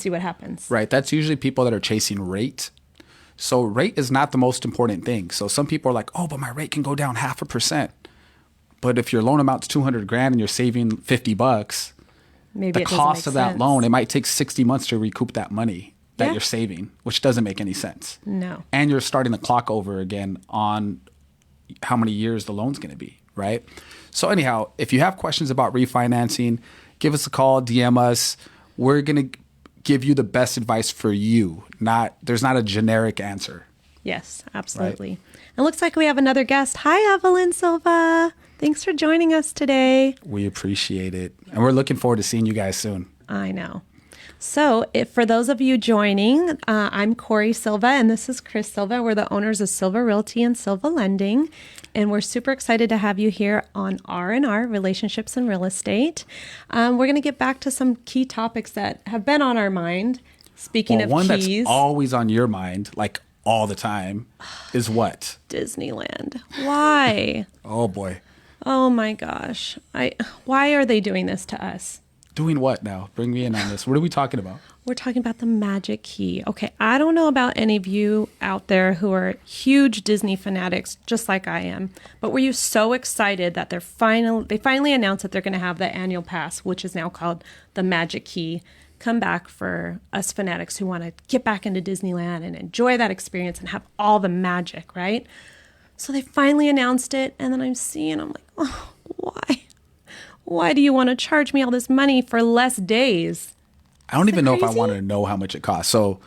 see what happens. Right. That's usually people that are chasing rate. So rate is not the most important thing. So some people are like, oh, but my rate can go down 0.5%. But if your loan amount's 200 grand and you're saving $50, Maybe the it doesn't cost make of that sense. loan, it might take 60 months to recoup that money that Yeah. you're saving, which doesn't make any sense. No. And you're starting the clock over again on how many years the loan's going to be, right? So anyhow, if you have questions about refinancing, give us a call, DM us. We're going to give you the best advice for you. There's not a generic answer. Yes, absolutely. It looks like we have another guest. Hi, Evelyn Silva. Thanks for joining us today. We appreciate it. And we're looking forward to seeing you guys soon. I know. So for those of you joining, I'm Cori Silva and this is Chris Silva. We're the owners of Silva Realty and Silva Lending. And we're super excited to have you here on R&R, Relationships and Real Estate. We're going to get back to some key topics that have been on our mind. Speaking of one keys. That's always on your mind, like all the time, is what? Disneyland. Why? Oh, boy. Oh, my gosh. Why are they doing this to us? Doing what now? Bring me in on this. What are we talking about? We're talking about the magic key. Okay, I don't know about any of you out there who are huge Disney fanatics, just like I am, but were you so excited that they finally announced that they're going to have the annual pass, which is now called the Magic Key, come back for us fanatics who want to get back into Disneyland and enjoy that experience and have all the magic, right? So they finally announced it, and then I'm like, oh, why? Why do you want to charge me all this money for less days? I don't even know if I want to know how much it costs. So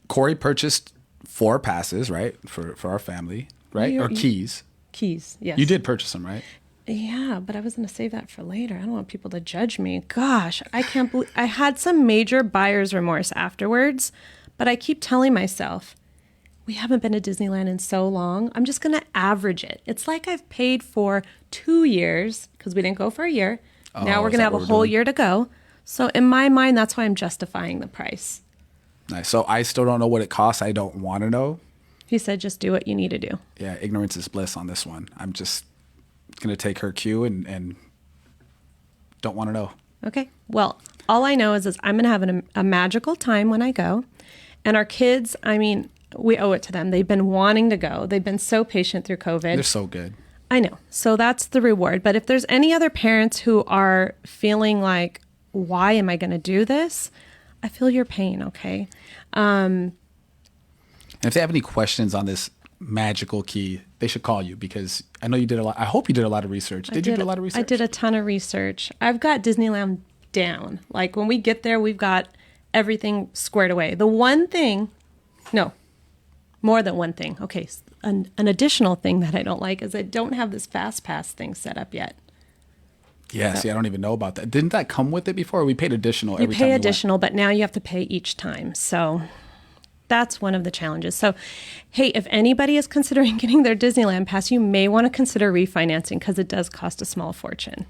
Cori purchased 4 passes, right? For our family, right? Or keys. Keys, yes. You did purchase them, right? Yeah, but I was going to save that for later. I don't want people to judge me. Gosh, I can't believe I had some major buyer's remorse afterwards, but I keep telling myself, we haven't been to Disneyland in so long. I'm just going to average it. It's like I've paid for 2 years because we didn't go for a year. Now we're going to have a whole year to go. So in my mind, that's why I'm justifying the price. Nice. So I still don't know what it costs. I don't want to know. He said, just do what you need to do. Yeah, ignorance is bliss on this one. I'm just going to take her cue and don't want to know. Okay. Well, all I know is I'm going to have a magical time when I go. And our kids, I mean, we owe it to them. They've been wanting to go. They've been so patient through COVID. They're so good. I know. So that's the reward. But if there's any other parents who are feeling like, why am I going to do this? I feel your pain, okay? And if they have any questions on this magical key, they should call you because I know you did a lot. I hope you did a lot of research. Did you do a lot of research? I did a ton of research. I've got Disneyland down. Like when we get there, we've got everything squared away. The one thing, no, more than one thing. Okay, an additional thing that I don't like is I don't have this Fast Pass thing set up yet. Yeah, see, I don't even know about that. Didn't that come with it before? We paid additional every time. You pay additional, but now you have to pay each time. So that's one of the challenges. So, hey, if anybody is considering getting their Disneyland pass, you may want to consider refinancing because it does cost a small fortune.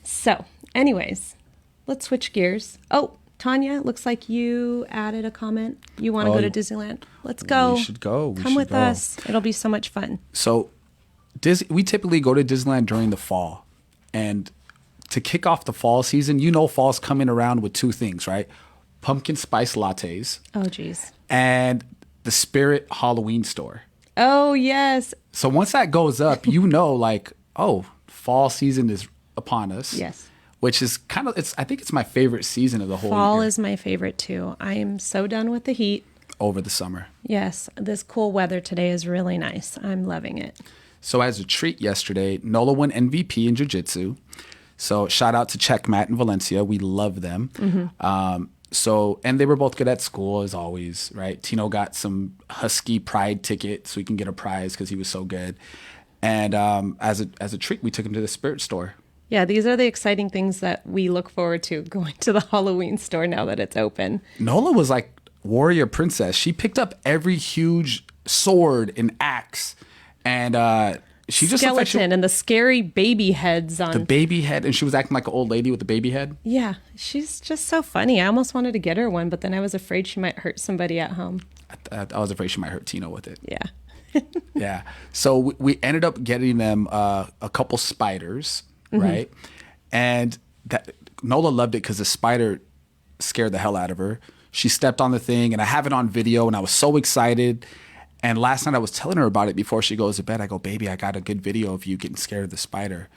So, anyways, let's switch gears. Oh, Tanya, it looks like you added a comment. You want to go to Disneyland? Let's go. We should go. Come with us. It'll be so much fun. So, we typically go to Disneyland during the fall. And to kick off the fall season, fall's coming around with 2 things, right? Pumpkin spice lattes. Oh, geez. And the Spirit Halloween store. Oh, yes. So once that goes up, fall season is upon us. Yes. Which is I think it's my favorite season of the whole year. Fall is my favorite too. I am so done with the heat. Over the summer. Yes. This cool weather today is really nice. I'm loving it. So as a treat yesterday, Nola won MVP in jiu-jitsu. So shout out to Czech, Matt, and Valencia. We love them. Mm-hmm. And they were both good at school as always, right? Tino got some Husky Pride ticket so he can get a prize because he was so good. And as a treat, we took him to the Spirit store. Yeah, these are the exciting things that we look forward to, going to the Halloween store now that it's open. Nola was like warrior princess. She picked up every huge sword and axe. And she just skeleton and the scary baby heads on the baby head, and she was acting like an old lady with the baby head. Yeah, she's just so funny. I almost wanted to get her one, but then I was afraid she might hurt somebody at home. I was afraid she might hurt Tino with it. Yeah. Yeah. So we ended up getting them a couple spiders, right? And that Nola loved it because the spider scared the hell out of her. She stepped on the thing, and I have it on video, and I was so excited. And last night I was telling her about it before she goes to bed. I go, baby, I got a good video of you getting scared of the spider.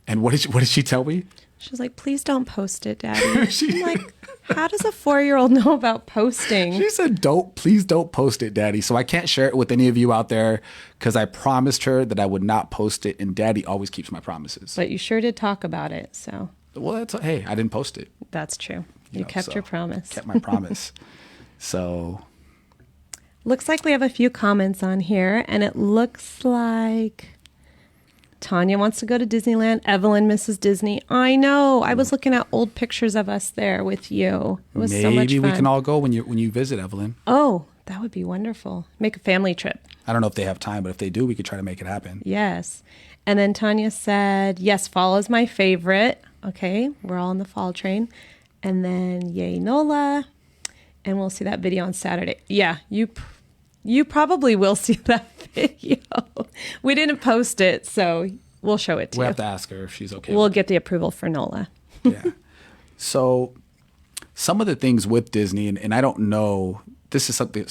And what did she tell me? She's like, please don't post it, Daddy. I'm like, how does a 4-year-old know about posting? She said, please don't post it, Daddy. So I can't share it with any of you out there because I promised her that I would not post it, and Daddy always keeps my promises. But you sure did talk about it, so. Well, hey, I didn't post it. That's true. You kept your promise. Kept my promise. So. Looks like we have a few comments on here, and it looks like Tanya wants to go to Disneyland. Evelyn misses Disney. I know. I was looking at old pictures of us there with you. It was so much fun. Maybe we can all go when you visit, Evelyn. Oh, that would be wonderful. Make a family trip. I don't know if they have time, but if they do, we could try to make it happen. Yes. And then Tanya said, yes, fall is my favorite. Okay, we're all on the fall train. And then yay Nola. And we'll see that video on Saturday. Yeah, you probably will see that video. We didn't post it, so we'll show it to you. We have to ask her if she's okay. We'll get the approval for Nola. Yeah. So some of the things with Disney, and I don't know, this is something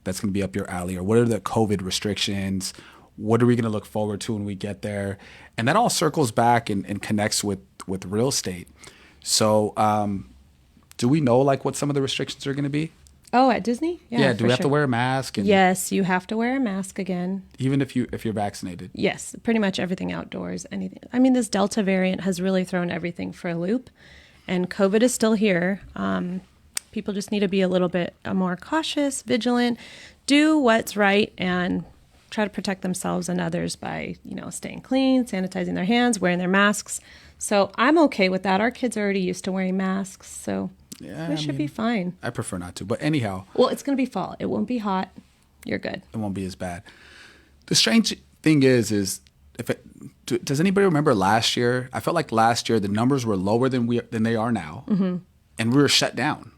that's going to be up your alley, or what are the COVID restrictions? What are we going to look forward to when we get there? And that all circles back and connects with real estate. So do we know like what some of the restrictions are going to be? Oh, at Disney? Yeah. Do we have to wear a mask? Yes, you have to wear a mask again. Even if you're vaccinated? Yes, pretty much everything outdoors. Anything. I mean, this Delta variant has really thrown everything for a loop, and COVID is still here. People just need to be a little bit more cautious, vigilant, do what's right, and try to protect themselves and others by, staying clean, sanitizing their hands, wearing their masks. So I'm okay with that. Our kids are already used to wearing masks, so we should be fine. I prefer not to, but anyhow. Well, it's going to be fall. It won't be hot. You're good. It won't be as bad. The strange thing is does anybody remember last year? I felt like last year the numbers were lower than they are now, and we were shut down,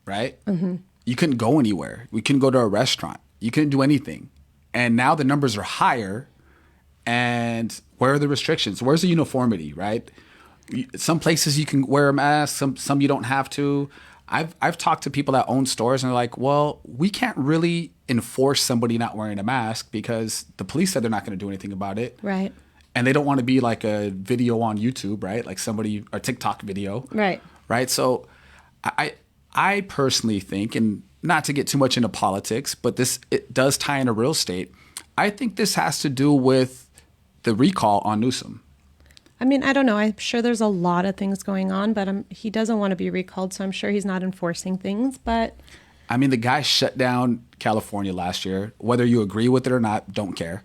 right? Mm-hmm. You couldn't go anywhere. We couldn't go to a restaurant. You couldn't do anything. And now the numbers are higher, and where are the restrictions? Where's the uniformity, right? Some places you can wear a mask, some you don't have to. I've talked to people that own stores, and they're like, well, we can't really enforce somebody not wearing a mask because the police said they're not going to do anything about it. Right. And they don't want to be like a video on YouTube, right? Like somebody, or TikTok video. Right. Right. So I personally think, and not to get too much into politics, but it does tie into real estate. I think this has to do with the recall on Newsom. I mean, I don't know. I'm sure there's a lot of things going on, but he doesn't want to be recalled, so I'm sure he's not enforcing things. But I mean, the guy shut down California last year. Whether you agree with it or not, don't care.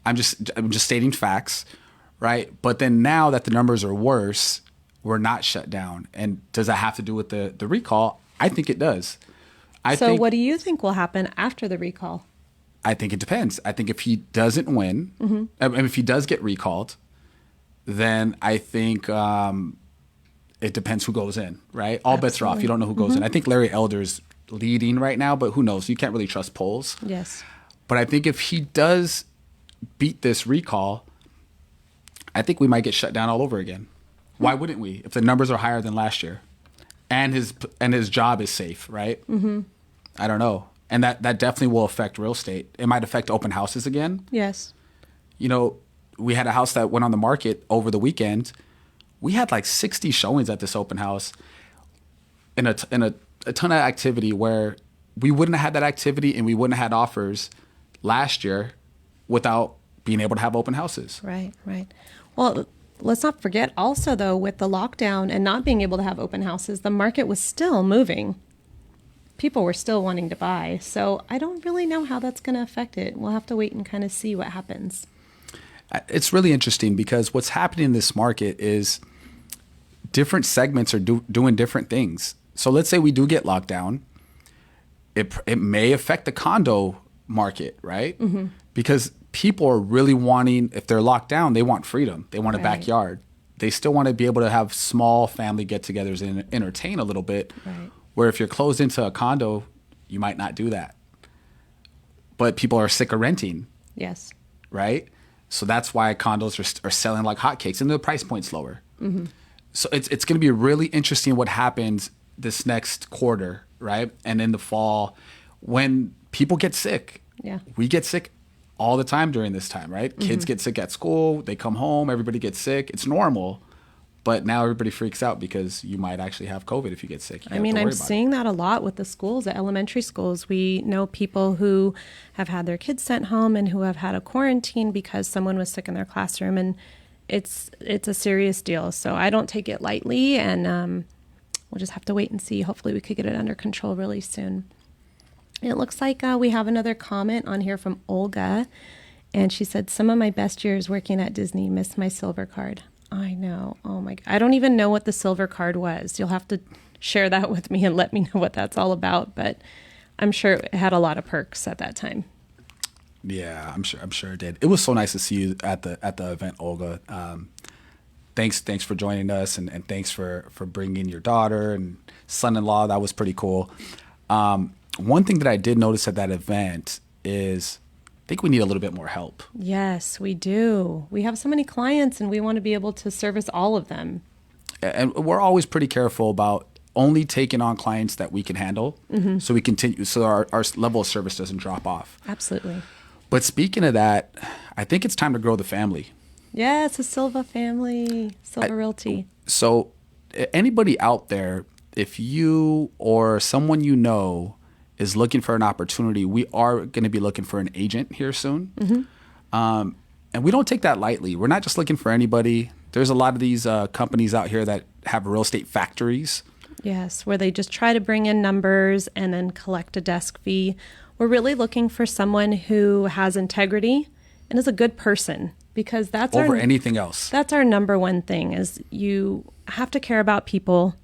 I'm just stating facts, right? But then now that the numbers are worse, we're not shut down. And does that have to do with the recall? I think it does. So what do you think will happen after the recall? I think it depends. I think if he doesn't win, and if he does get recalled, then I think it depends who goes in, right? All bets are off. You don't know who goes in. I think Larry Elder's leading right now, but who knows? You can't really trust polls. Yes. But I think if he does beat this recall, I think we might get shut down all over again. Why wouldn't we? If the numbers are higher than last year, and his job is safe, right? Mm-hmm. I don't know. And that definitely will affect real estate. It might affect open houses again. Yes. We had a house that went on the market over the weekend. We had like 60 showings at this open house, and a ton of activity where we wouldn't have had that activity and we wouldn't have had offers last year without being able to have open houses. Right. Well, let's not forget also, though, with the lockdown and not being able to have open houses, the market was still moving. People were still wanting to buy. So I don't really know how that's going to affect it. We'll have to wait and kind of see what happens. It's really interesting because what's happening in this market is different segments are doing different things. So let's say we do get locked down. It may affect the condo market, right? Mm-hmm. Because people are really wanting, if they're locked down, they want freedom. They want a backyard. They still want to be able to have small family get-togethers and entertain a little bit. Right. Where if you're closed into a condo, you might not do that. But people are sick of renting. Yes. Right? So that's why condos are selling like hotcakes, and the price point's lower. Mm-hmm. So it's going to be really interesting what happens this next quarter, right? And in the fall, when people get sick, Yeah. we get sick all the time during this time, right? Kids get sick at school, they come home, everybody gets sick. It's normal. But now everybody freaks out because you might actually have COVID if you get sick. I mean, I'm seeing that a lot with the schools, the elementary schools. We know people who have had their kids sent home and who have had a quarantine because someone was sick in their classroom, and it's a serious deal. So I don't take it lightly, and we'll just have to wait and see. Hopefully we could get it under control really soon. It looks like we have another comment on here from Olga, and she said, "Some of my best years working at Disney, miss my silver card." I know. Oh my God. I don't even know what the silver card was. You'll have to share that with me and let me know what that's all about. But I'm sure it had a lot of perks at that time. Yeah, I'm sure it did. It was so nice to see you at the event, Olga. Thanks for joining us, and thanks for bringing your daughter and son-in-law. That was pretty cool. One thing that I did notice at that event is I think we need a little bit more help. Yes, we do. We have so many clients, and we want to be able to service all of them. And we're always pretty careful about only taking on clients that we can handle, so we continue, so our level of service doesn't drop off. Absolutely. But speaking of that, I think it's time to grow the family. Yes, a Silva family, Silva Realty. So anybody out there, if you or someone you know is looking for an opportunity, we are going to be looking for an agent here soon. And we don't take that lightly. We're not just looking for anybody. There's a lot of these companies out here that have real estate factories. Yes, where they just try to bring in numbers and then collect a desk fee. We're really looking for someone who has integrity and is a good person, because that's over anything else. That's our number one thing, is you have to care about people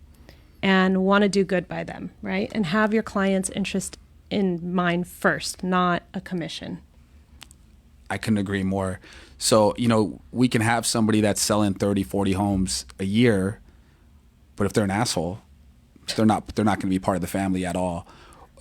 and want to do good by them, right? And have your client's interest in mind first, not a commission. I couldn't agree more. So, we can have somebody that's selling 30, 40 homes a year, but if they're an asshole, they're not going to be part of the family at all.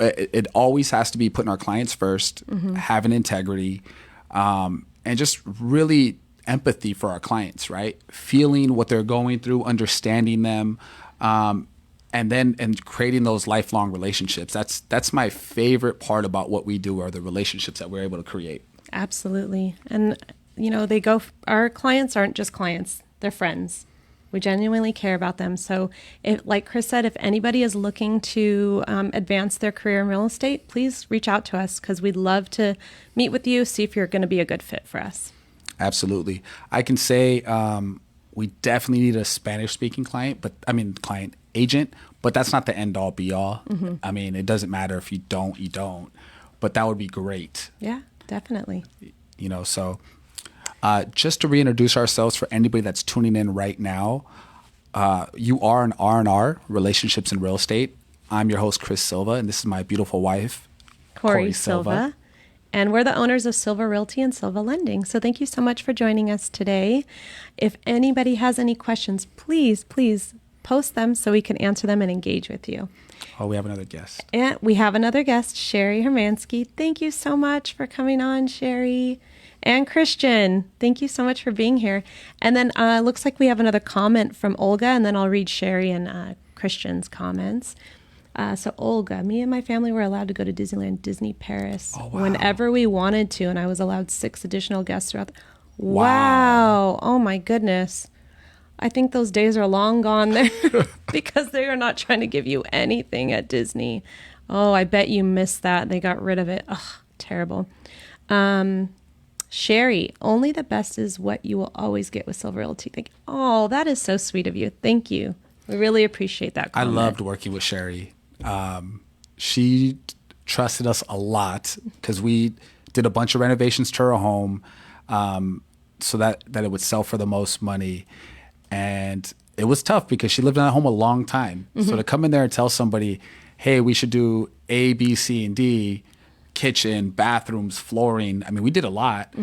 It always has to be putting our clients first, having integrity, and just really empathy for our clients, right? Feeling what they're going through, understanding them, and creating those lifelong relationships. That's my favorite part about what we do, are the relationships that we're able to create. Absolutely. And, our clients aren't just clients, they're friends. We genuinely care about them. So like Chris said, if anybody is looking to advance their career in real estate, please reach out to us, because we'd love to meet with you, see if you're going to be a good fit for us. Absolutely. I can say we definitely need a Spanish-speaking client agent, but that's not the end-all, be-all. I mean, it doesn't matter if you don't. But that would be great. Yeah, definitely. So just to reintroduce ourselves for anybody that's tuning in right now, you are an R&R, Relationships in Real Estate. I'm your host, Chris Silva, and this is my beautiful wife, Cori Silva. And we're the owners of Silva Realty and Silva Lending. So thank you so much for joining us today. If anybody has any questions, please post them so we can answer them and engage with you. Oh, we have another guest. And we have another guest, Sherry Hermansky. Thank you so much for coming on, Sherry. And Christian, thank you so much for being here. And then looks like we have another comment from Olga, and then I'll read Sherry and Christian's comments. So Olga, me and my family were allowed to go to Disneyland, Disney Paris, whenever we wanted to, and I was allowed 6 additional guests throughout. Wow. Oh my goodness. I think those days are long gone there because they are not trying to give you anything at Disney. Oh, I bet you missed that. They got rid of it. Ugh, terrible. Sherry, only the best is what you will always get with Silva Realty. Oh, that is so sweet of you. Thank you. We really appreciate that comment. I loved working with Sherry. She trusted us a lot because we did a bunch of renovations to her home so that it would sell for the most money. And it was tough because she lived in that home a long time. So to come in there and tell somebody, hey, we should do A, B, C, and D, kitchen, bathrooms, flooring. I mean, we did a lot.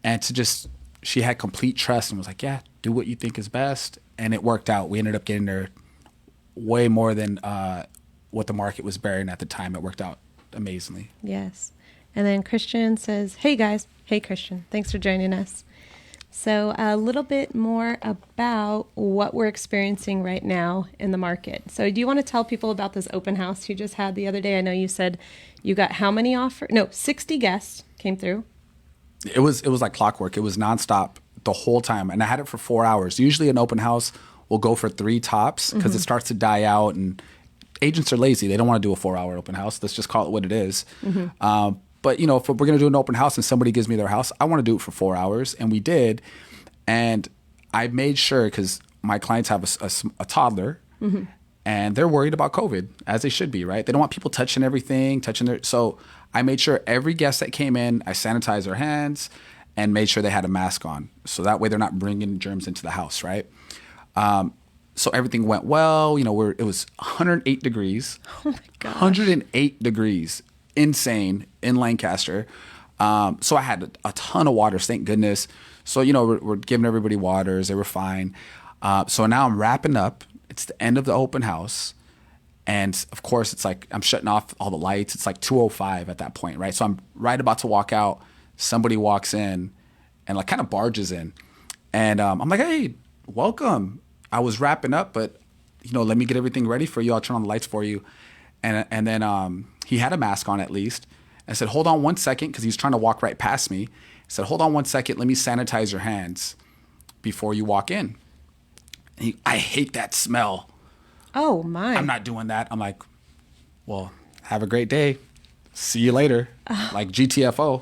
And she had complete trust and was like, yeah, do what you think is best. And it worked out. We ended up getting her way more than what the market was bearing at the time. It worked out amazingly. Yes. And then Christian says, hey guys. Hey Christian, thanks for joining us. So a little bit more about what we're experiencing right now in the market. So do you want to tell people about this open house you just had the other day? I know you said you got how many offers? No, 60 guests came through. It was like clockwork. It was nonstop the whole time, and I had it for 4 hours. Usually, an open house will go for 3 tops because it starts to die out, and agents are lazy. They don't want to do a 4-hour open house. Let's just call it what it is. But you know, if we're going to do an open house and somebody gives me their house, I want to do it for 4 hours, and we did. And I made sure, because my clients have a toddler, and they're worried about COVID, as they should be, right? They don't want people touching everything, so I made sure every guest that came in, I sanitized their hands and made sure they had a mask on. So that way they're not bringing germs into the house, right? So everything went well. You know, it was 108 degrees. Oh my gosh. 108 degrees. Insane in Lancaster. So I had a ton of waters, thank goodness. So, you know, we're giving everybody waters. They were fine. So now I'm wrapping up. It's the end of the open house. And of course, it's like I'm shutting off all the lights. It's like 2:05 at that point, right? So I'm right about to walk out. Somebody walks in and like kind of barges in. And I'm like, hey, welcome. I was wrapping up, but, you know, let me get everything ready for you. I'll turn on the lights for you. And then he had a mask on at least. I said, hold on one second, because he was trying to walk right past me. I said, hold on one second. Let me sanitize your hands before you walk in. And I hate that smell. Oh, my. I'm not doing that. I'm like, well, have a great day. See you later. Like GTFO.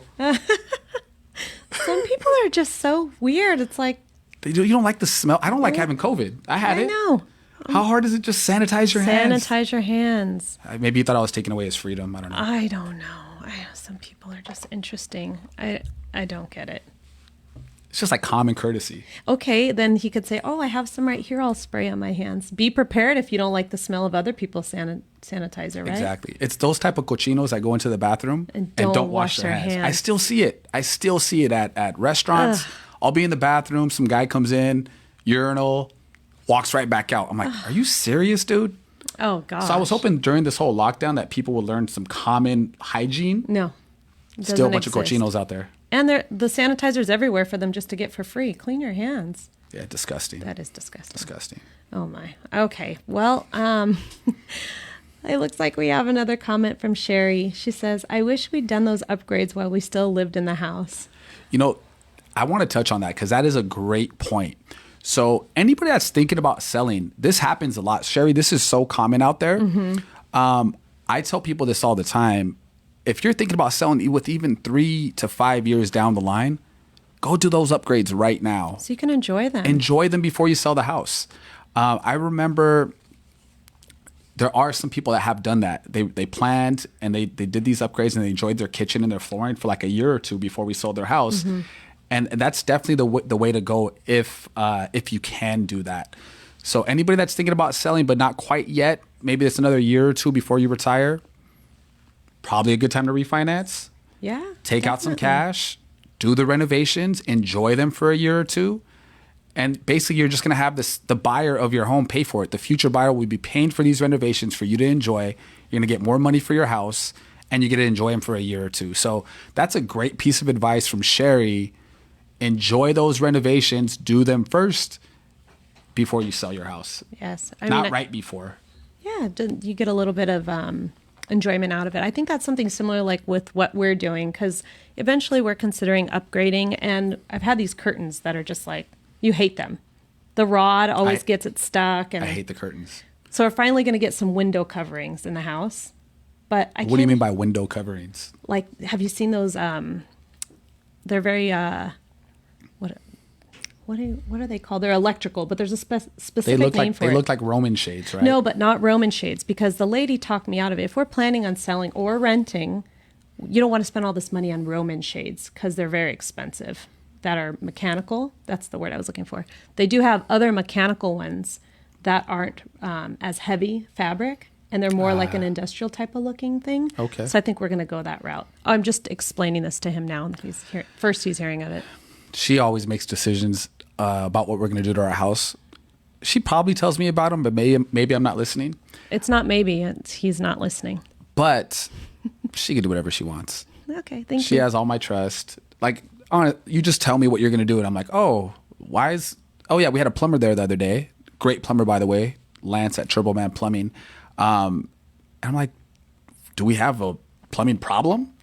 Some people are just so weird. It's like, You don't like the smell? I don't like having COVID. I had it. I know. How hard is it? Just sanitize your hands. Sanitize your hands. Maybe you thought I was taking away his freedom. I don't know. I don't know. Some people are just interesting. I don't get it. It's just like common courtesy. Okay, then he could say, oh, I have some right here. I'll spray on my hands. Be prepared if you don't like the smell of other people's sanitizer, right? Exactly. It's those type of cochinos that go into the bathroom and don't wash their hands. I still see it. At restaurants. Ugh. I'll be in the bathroom. Some guy comes in, urinal, walks right back out. I'm like, are you serious, dude? Oh, gosh. So I was hoping during this whole lockdown that people would learn some common hygiene. No. Still a bunch of cochinos out there. And the sanitizer's everywhere for them just to get for free. Clean your hands. Yeah, disgusting. That is disgusting. Disgusting. Oh, my. Okay. Well, it looks like we have another comment from Sherry. She says, I wish we'd done those upgrades while we still lived in the house. You know, I want to touch on that because that is a great point. So anybody that's thinking about selling, this happens a lot. Sherry, this is so common out there. I tell people this all the time. If you're thinking about selling with even 3 to 5 years down the line, go do those upgrades right now. So you can enjoy them. Enjoy them before you sell the house. I remember there are some people that have done that. They planned and they did these upgrades and they enjoyed their kitchen and their flooring for like a year or two before we sold their house. And that's definitely the way to go if you can do that. So anybody that's thinking about selling but not quite yet, maybe it's another year or two before you retire, probably a good time to refinance. Yeah. Take definitely. out some cash, do the renovations, enjoy them for a year or two. And basically you're just going to have the buyer of your home pay for it. The future buyer will be paying for these renovations for you to enjoy. You're going to get more money for your house and you get to enjoy them for a year or two. So that's a great piece of advice from Sherry. Enjoy those renovations. Do them first before you sell your house. Yes. Not right before. Yeah. You get a little bit of enjoyment out of it. I think that's something similar like with what we're doing, because eventually we're considering upgrading. And I've had these curtains that are just like, you hate them. The rod always gets it stuck. And I hate the curtains. So we're finally going to get some window coverings in the house. But What do you mean by window coverings? Like, have you seen those? They're very what are they called? They're electrical, but there's a specific name for it. They look like Roman shades, right? No, but not Roman shades, because the lady talked me out of it. If we're planning on selling or renting, you don't want to spend all this money on Roman shades because they're very expensive. That are mechanical. That's the word I was looking for. They do have other mechanical ones that aren't as heavy fabric, and they're more like an industrial type of looking thing. Okay. So I think we're going to go that route. I'm just explaining this to him now. He's hearing of it. She always makes decisions about what we're going to do to our house. She probably tells me about them, but maybe I'm not listening. It's not maybe. He's not listening. But she can do whatever she wants. Okay, thank you. She has all my trust. Like, you just tell me what you're going to do. And I'm like, oh, yeah, we had a plumber there the other day. Great plumber, by the way, Lance at Turbo Man Plumbing. And I'm like, do we have a plumbing problem?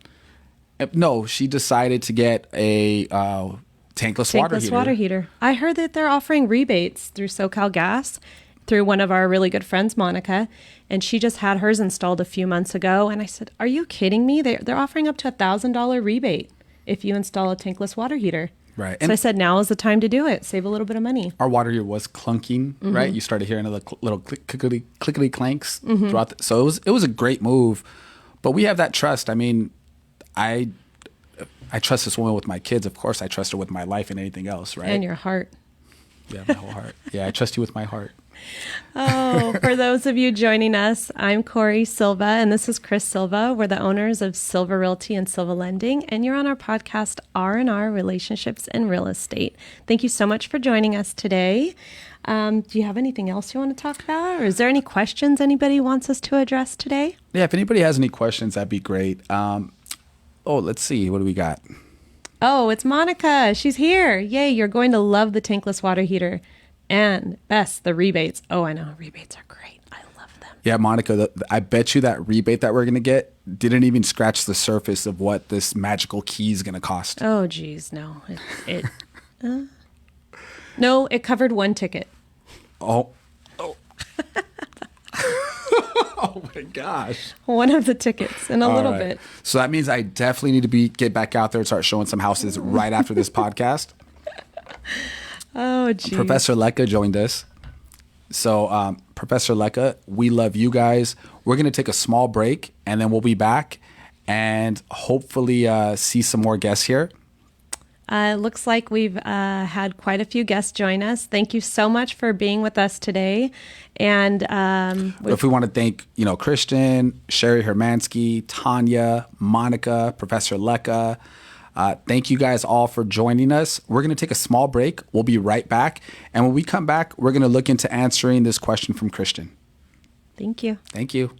No, she decided to get a tankless water heater. I heard that they're offering rebates through SoCal Gas through one of our really good friends, Monica, and she just had hers installed a few months ago. And I said, are you kidding me? They're offering up to $1,000 rebate if you install a tankless water heater. Right. So I said, now is the time to do it. Save a little bit of money. Our water heater was clunking, right? You started hearing the little clickety clanks throughout. So it was a great move. But we have that trust. I mean, I trust this woman with my kids. Of course, I trust her with my life and anything else, right? And your heart. Yeah, my whole heart. Yeah, I trust you with my heart. Oh, for those of you joining us, I'm Cori Silva, and this is Chris Silva. We're the owners of Silva Realty and Silva Lending, and you're on our podcast, R&R Relationships and Real Estate. Thank you so much for joining us today. Do you have anything else you want to talk about, or is there any questions anybody wants us to address today? Yeah, if anybody has any questions, that'd be great. Let's see. What do we got? Oh, it's Monica. She's here. Yay, you're going to love the tankless water heater. And best, the rebates. Oh, I know. Rebates are great. I love them. Yeah, Monica, I bet you that rebate that we're going to get didn't even scratch the surface of what this magical key is going to cost. Oh, geez. No. No, it covered one ticket. Oh. Oh, my gosh. One of the tickets in a little bit. So that means I definitely need to get back out there and start showing some houses right after this podcast. Oh, geez. Professor Lecca joined us. So, Professor Lecca, we love you guys. We're going to take a small break, and then we'll be back and hopefully see some more guests here. It looks like we've had quite a few guests join us. Thank you so much for being with us today. And if we want to thank, Christian, Sherry Hermansky, Tanya, Monica, Professor Lecca. Thank you guys all for joining us. We're going to take a small break. We'll be right back. And when we come back, we're going to look into answering this question from Christian. Thank you. Thank you.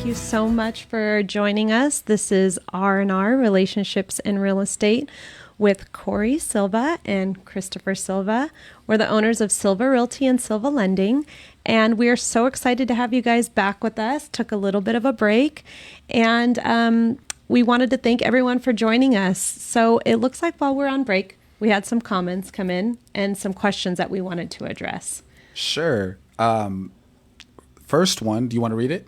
Thank you so much for joining us. This is R&R, Relationships in Real Estate, with Cori Silva and Christopher Silva. We're the owners of Silva Realty and Silva Lending, and we are so excited to have you guys back with us. Took a little bit of a break, and we wanted to thank everyone for joining us. So it looks like while we're on break, we had some comments come in and some questions that we wanted to address. Sure. First one, do you want to read it?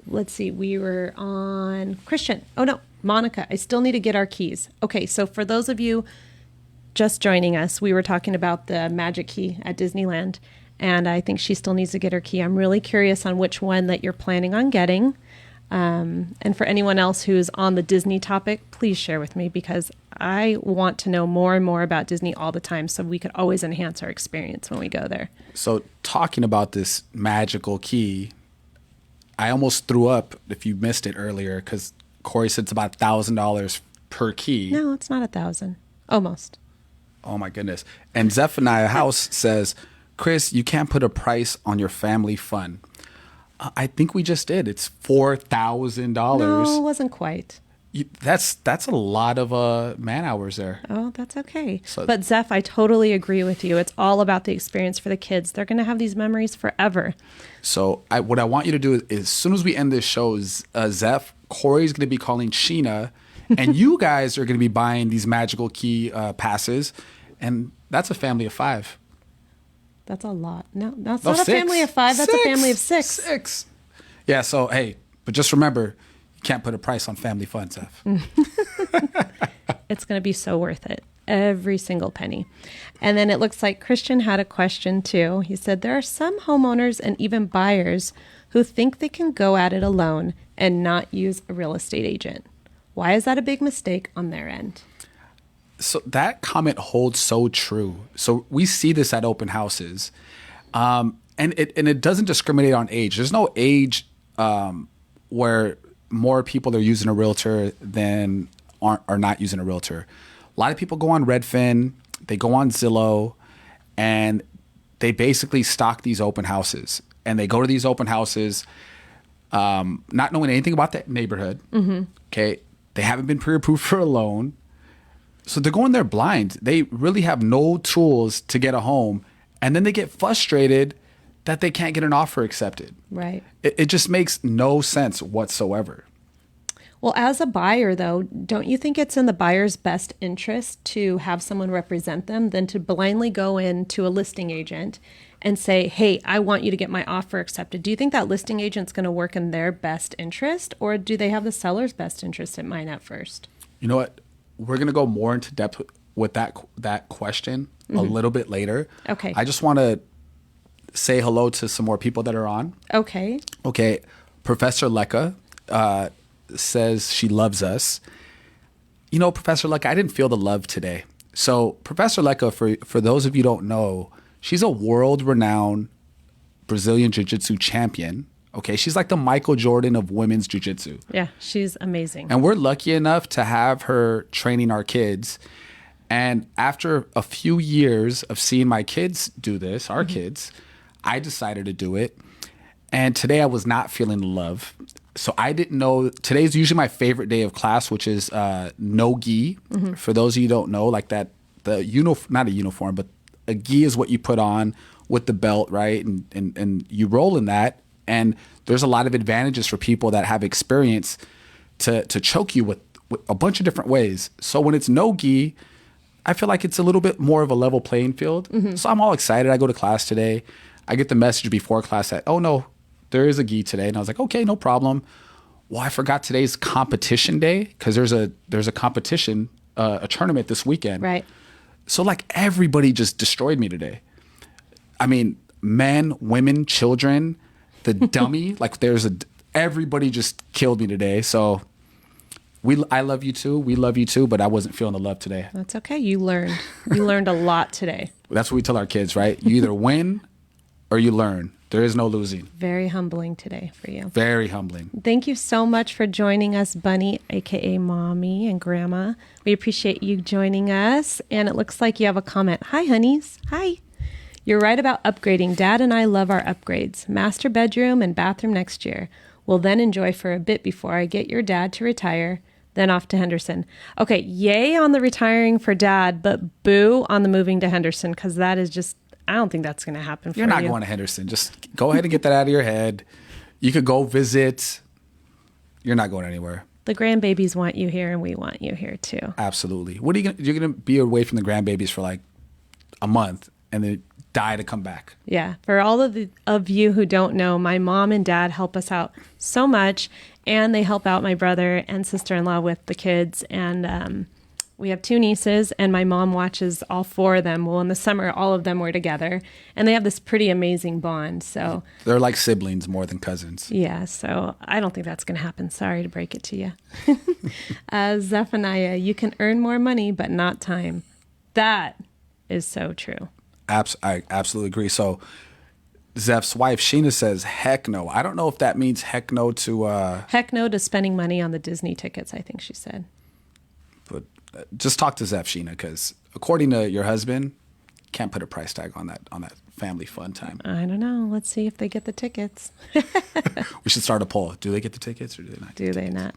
Let's see. We were on Christian. Oh, no. Monica, I still need to get our keys. Okay, so for those of you just joining us, we were talking about the magic key at Disneyland, and I think she still needs to get her key. I'm really curious on which one that you're planning on getting. And for anyone else who's on the Disney topic, please share with me, because I want to know more and more about Disney all the time, so we could always enhance our experience when we go there. So talking about this magical key, I almost threw up if you missed it earlier, because Cori said it's about $1,000 per key. No, it's not 1,000. Almost. Oh my goodness. And Zephaniah House says, Chris, you can't put a price on your family fun. I think we just did. It's $4,000. No, it wasn't quite. That's a lot of man hours there. Oh, that's okay. So, but Zeph, I totally agree with you. It's all about the experience for the kids. They're going to have these memories forever. So what I want you to do is, as soon as we end this show, Zeph, Cori's going to be calling Sheena, and you guys are going to be buying these magical key passes, and that's a family of 5. That's a lot. No, that's not a family of 5. That's a family of 6. 6. Yeah, so, hey, but just remember, you can't put a price on family fun, Zeph. It's going to be so worth it. Every single penny. And then it looks like Christian had a question too. He said, there are some homeowners and even buyers who think they can go at it alone and not use a real estate agent. Why is that a big mistake on their end? So that comment holds so true. So we see this at open houses, and it doesn't discriminate on age. There's no age where more people are using a realtor than are not using a realtor. A lot of people go on Redfin, they go on Zillow, and they basically stock these open houses. And they go to these open houses not knowing anything about that neighborhood. Mm-hmm. Okay, they haven't been pre-approved for a loan. So they're going there blind. They really have no tools to get a home. And then they get frustrated that they can't get an offer accepted. Right. It just makes no sense whatsoever. Well, as a buyer, though, don't you think it's in the buyer's best interest to have someone represent them than to blindly go into a listing agent and say, hey, I want you to get my offer accepted? Do you think that listing agent's going to work in their best interest, or do they have the seller's best interest in mind at first? You know what? We're going to go more into depth with that question a little bit later. Okay. I just want to say hello to some more people that are on. Okay. Okay. Professor Lecca says she loves us. You know, Professor Lecca, I didn't feel the love today. So Professor Lecca, for those of you who don't know, she's a world-renowned Brazilian Jiu-Jitsu champion. Okay, she's like the Michael Jordan of women's jiu-jitsu. Yeah, she's amazing. And we're lucky enough to have her training our kids. And after a few years of seeing my kids do this, our kids, I decided to do it. And today I was not feeling love. So I didn't know, today's usually my favorite day of class, which is no gi. Mm-hmm. For those of you who don't know, like that, not a uniform, but a gi is what you put on with the belt, right? And you roll in that. And there's a lot of advantages for people that have experience to choke you with a bunch of different ways. So when it's no gi, I feel like it's a little bit more of a level playing field. Mm-hmm. So I'm all excited. I go to class today. I get the message before class that, oh no, there is a gi today. And I was like, okay, no problem. Well, I forgot today's competition day because there's a competition, a tournament this weekend. Right. So like everybody just destroyed me today. I mean, men, women, children, the dummy, like everybody just killed me today. So I love you too. We love you too, but I wasn't feeling the love today. That's okay. You learned a lot today. That's what we tell our kids, right? You either win or you learn. There is no losing. Very humbling today for you. Very humbling. Thank you so much for joining us, Bunny, aka Mommy and Grandma. We appreciate you joining us. And it looks like you have a comment. Hi, honeys. Hi. You're right about upgrading. Dad and I love our upgrades. Master bedroom and bathroom next year. We'll then enjoy for a bit before I get your dad to retire, then off to Henderson. Okay, yay on the retiring for dad, but boo on the moving to Henderson, because that is just, I don't think that's going to happen for you. You're not going to Henderson. Just go ahead and get that out of your head. You could go visit. You're not going anywhere. The grandbabies want you here, and we want you here too. Absolutely. What are you going? You're going to be away from the grandbabies for like a month, and then die to come back. Yeah. For all of you who don't know, my mom and dad help us out so much, and they help out my brother and sister-in-law with the kids. And we have 2 nieces, and my mom watches all 4 of them. Well, in the summer, all of them were together, and they have this pretty amazing bond. So they're like siblings more than cousins. Yeah. So I don't think that's going to happen. Sorry to break it to you. Zephaniah, you can earn more money, but not time. That is so true. I absolutely agree. So Zeph's wife, Sheena, says, heck no. I don't know if that means heck no to... Heck no to spending money on the Disney tickets, I think she said. But just talk to Zeph, Sheena, because according to your husband, can't put a price tag on that family fun time. I don't know. Let's see if they get the tickets. We should start a poll. Do they get the tickets or do they not? Do they not?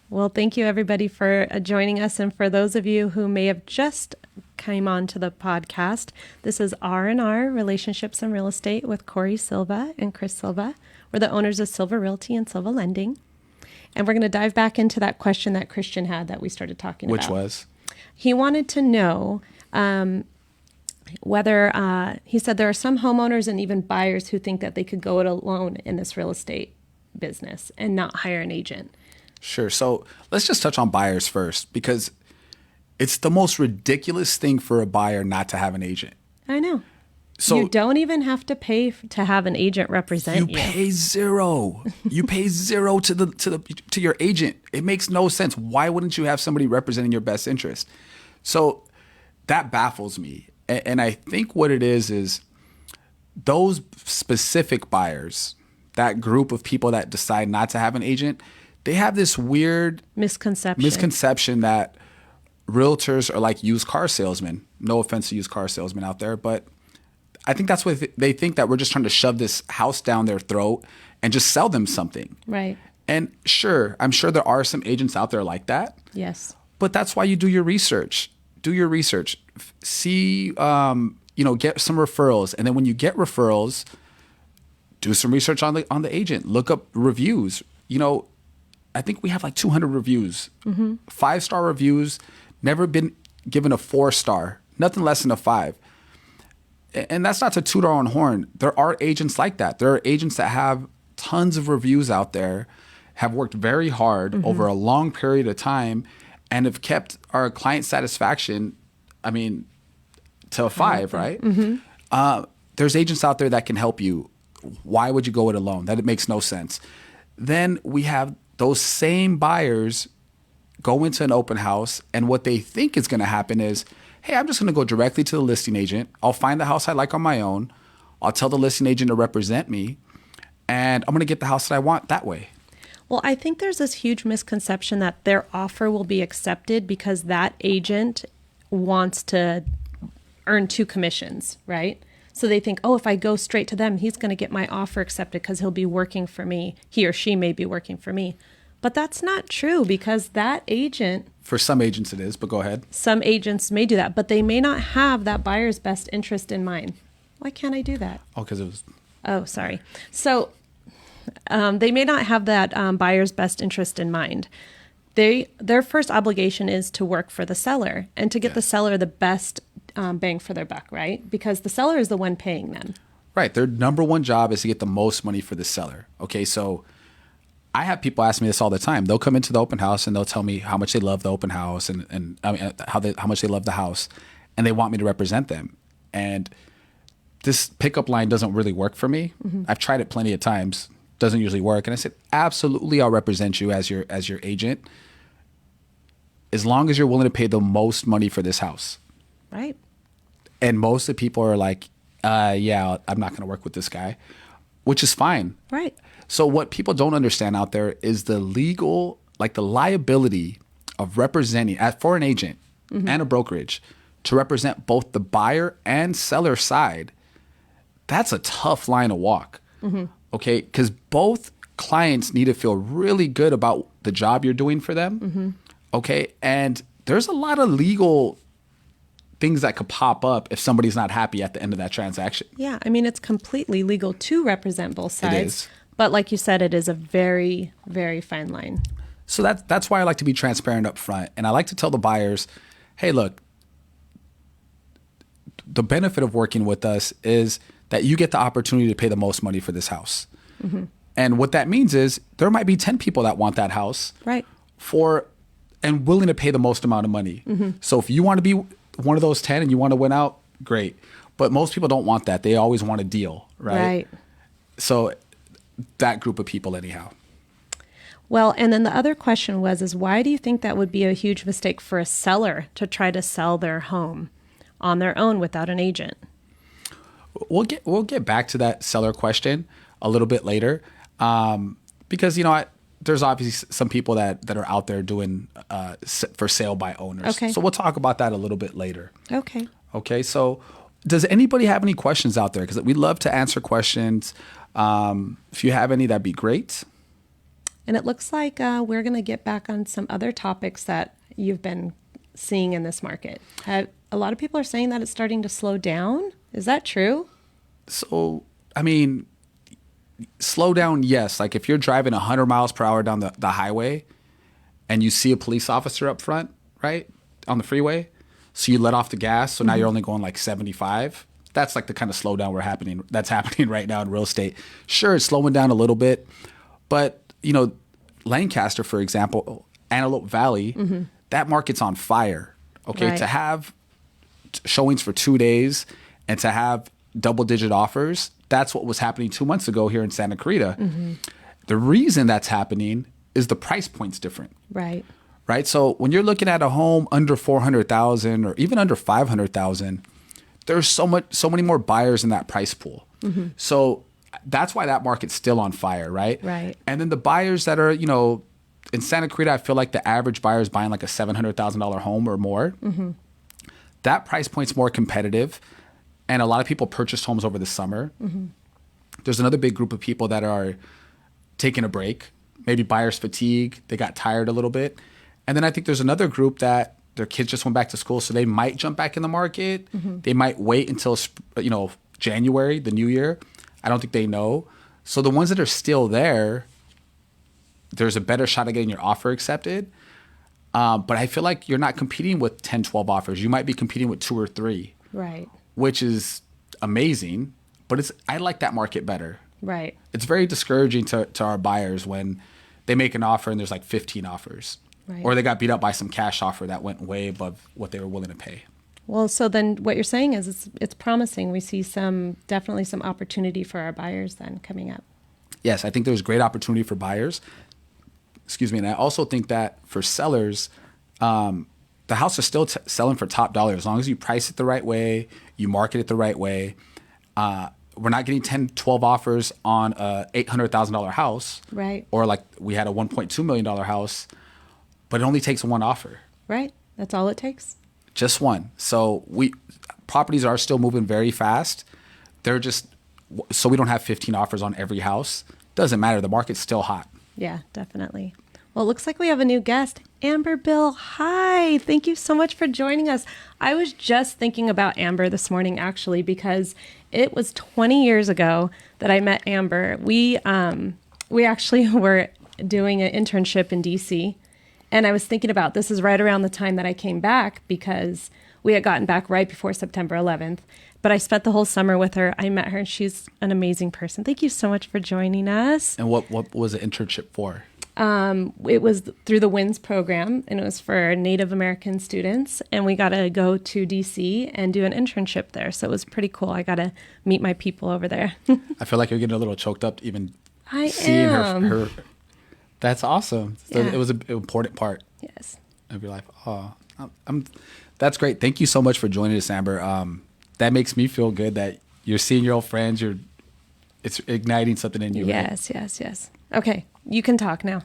Well, thank you, everybody, for joining us. And for those of you who may have just came on to the podcast, this is R&R, Relationships and Real Estate, with Cori Silva and Chris Silva. We're the owners of Silva Realty and Silva Lending. And we're going to dive back into that question that Christian had that we started talking about. Which was? He wanted to know whether, he said there are some homeowners and even buyers who think that they could go it alone in this real estate business and not hire an agent. Sure. So let's just touch on buyers first, because it's the most ridiculous thing for a buyer not to have an agent. I know. So you don't even have to pay to have an agent represent you. You pay zero. You pay zero to your agent. It makes no sense. Why wouldn't you have somebody representing your best interest? So that baffles me. And I think what it is those specific buyers, that group of people that decide not to have an agent, they have this weird misconception that realtors are like used car salesmen. No offense to used car salesmen out there, but I think that's what they think, that we're just trying to shove this house down their throat and just sell them something. Right. And sure, I'm sure there are some agents out there like that. Yes. But that's why you do your research. Do your research. See, get some referrals. And then when you get referrals, do some research on the agent. Look up reviews. I think we have like 200 reviews. Mm-hmm. 5-star reviews, never been given a 4-star, nothing less than a 5. And that's not to toot our own horn. There are agents like that. There are agents that have tons of reviews out there, have worked very hard over a long period of time, and have kept our client satisfaction, to a 5, right? Mm-hmm. There's agents out there that can help you. Why would you go it alone? That it makes no sense. Then we have those same buyers go into an open house, and what they think is going to happen is, hey, I'm just going to go directly to the listing agent. I'll find the house I like on my own. I'll tell the listing agent to represent me, and I'm going to get the house that I want that way. Well, I think there's this huge misconception that their offer will be accepted because that agent wants to earn 2 commissions, right? So they think, if I go straight to them, he's going to get my offer accepted because he'll be working for me. He or she may be working for me. But that's not true, because that agent... For some agents it is, but go ahead. Some agents may do that, but they may not have that buyer's best interest in mind. Why can't I do that? Oh, because it was... Oh, sorry. So they may not have that buyer's best interest in mind. Their first obligation is to work for the seller and to get the seller the best bang for their buck, right? Because the seller is the one paying them. Right. Their number one job is to get the most money for the seller. Okay, so I have people ask me this all the time. They'll come into the open house and they'll tell me how much they love the open house and how much they love the house, and they want me to represent them. And this pickup line doesn't really work for me. Mm-hmm. I've tried it plenty of times. Doesn't usually work. And I said, absolutely, I'll represent you as your agent, as long as you're willing to pay the most money for this house. Right. And most of the people are like, I'm not going to work with this guy, which is fine. Right. So what people don't understand out there is the liability of representing, for an agent and a brokerage, to represent both the buyer and seller side. That's a tough line to walk. Mm-hmm. Okay, because both clients need to feel really good about the job you're doing for them. Okay. And there's a lot of legal things that could pop up if somebody's not happy at the end of that transaction. Yeah. I mean, it's completely legal to represent both sides. It is. But like you said, it is a very, very fine line. So that's why I like to be transparent up front. And I like to tell the buyers, hey, look, the benefit of working with us is that you get the opportunity to pay the most money for this house. And what that means is there might be 10 people that want that house. Right. And willing to pay the most amount of money. So if you want to be one of those 10 and you want to win out, great. But most people don't want that. They always want a deal, right? So that group of people anyhow. Well, and then the other question is why do you think that would be a huge mistake for a seller to try to sell their home on their own without an agent? We'll get back to that seller question a little bit later, because there's obviously some people that are out there doing for sale by owners. Okay. So we'll talk about that a little bit later. Okay. Okay. So does anybody have any questions out there? Because we'd love to answer questions. If you have any, that'd be great. And it looks like we're going to get back on some other topics that you've been seeing in this market. A lot of people are saying that it's starting to slow down. Is that true? So, I mean, slow down, yes. Like if you're driving 100 miles per hour down the highway and you see a police officer up front, right, on the freeway, so you let off the gas, so now you're only going like 75. That's like the kind of slowdown that's happening right now in real estate. Sure, it's slowing down a little bit, but Lancaster, for example, Antelope Valley, that market's on fire. Okay, Right. To have showings for 2 days and to have double-digit offers, that's what was happening 2 months ago here in Santa Clarita. The reason that's happening is the price point's different. Right. Right. So when you're looking at a home under 400,000 or even under 500,000, there's so many more buyers in that price pool. So that's why that market's still on fire. Right. Right. And then the buyers that are, in Santa Clarita, I feel like the average buyer is buying like a $700,000 home or more. That price point's more competitive. And a lot of people purchased homes over the summer. There's another big group of people that are taking a break, maybe buyer's fatigue. They got tired a little bit. And then I think there's another group that their kids just went back to school, so they might jump back in the market. They might wait until, January, the new year. I don't think they know. So the ones that are still there, there's a better shot at getting your offer accepted. But I feel like you're not competing with 10, 12 offers. You might be competing with 2 or 3. Right. Which is amazing, but I like that market better. Right. It's very discouraging to our buyers when they make an offer and there's like 15 offers. Right. Or they got beat up by some cash offer that went way above what they were willing to pay. Well, so then what you're saying is it's promising. We see definitely some opportunity for our buyers then coming up. Yes, I think there's great opportunity for buyers. Excuse me. And I also think that for sellers, the house is still selling for top dollar as long as you price it the right way, you market it the right way. We're not getting 10, 12 offers on a $800,000 house. Right. Or like we had a $1.2 million house, but it only takes one offer. Right. That's all it takes. Just one. So properties are still moving very fast. So we don't have 15 offers on every house. Doesn't matter. The market's still hot. Yeah, definitely. Well, it looks like we have a new guest. Amber Bill, hi. Thank you so much for joining us. I was just thinking about Amber this morning, actually, because it was 20 years ago that I met Amber. We actually were doing an internship in D.C., and I was thinking about this is right around the time that I came back because we had gotten back right before September 11th. But I spent the whole summer with her. I met her, and she's an amazing person. Thank you so much for joining us. And what was the internship for? It was through the WINS program, and it was for Native American students. And we got to go to D.C. and do an internship there. So it was pretty cool. I got to meet my people over there. I feel like you're getting a little choked up even seeing her. That's awesome. So Yeah. it was an important part Yes. of your life. Oh, that's great. Thank you so much for joining us, Amber. That makes me feel good that you're seeing your old friends. It's igniting something in you. Yes, right? Yes. Okay, you can talk now.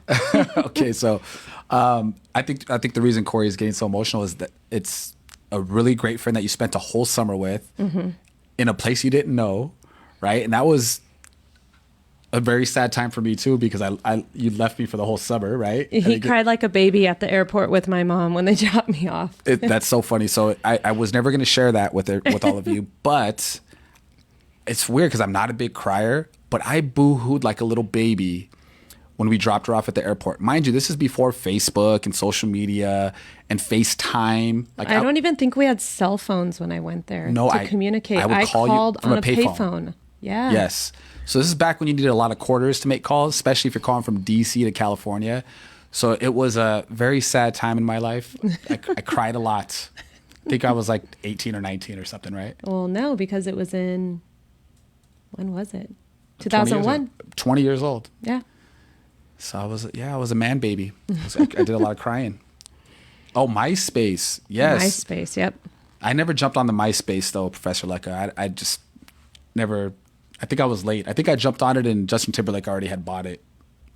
Okay, so I think the reason Cori is getting so emotional is that it's a really great friend that you spent a whole summer with in a place you didn't know, right? And that was a very sad time for me too, because you left me for the whole summer, right? He cried like a baby at the airport with my mom when they dropped me off. That's so funny. So I was never going to share that with all of you, but it's weird because I'm not a big crier, but I boo-hooed like a little baby when we dropped her off at the airport. Mind you, this is before Facebook and social media and FaceTime. Like I don't even think we had cell phones when I went there to communicate. I would call called you from on a payphone. Yeah. Yes. So this is back when you needed a lot of quarters to make calls, especially if you're calling from DC to California. So it was a very sad time in my life. I cried a lot. I think I was like 18 or 19 or something, right? Well, no, because it was when was it? 2001. 20 years old. Yeah. So I was a man baby. I did a lot of crying. Oh, MySpace. Yes. MySpace, yep. I never jumped on the MySpace though, Professor Lecca. I just never, I think I was late. I think I jumped on it and Justin Timberlake already had bought it.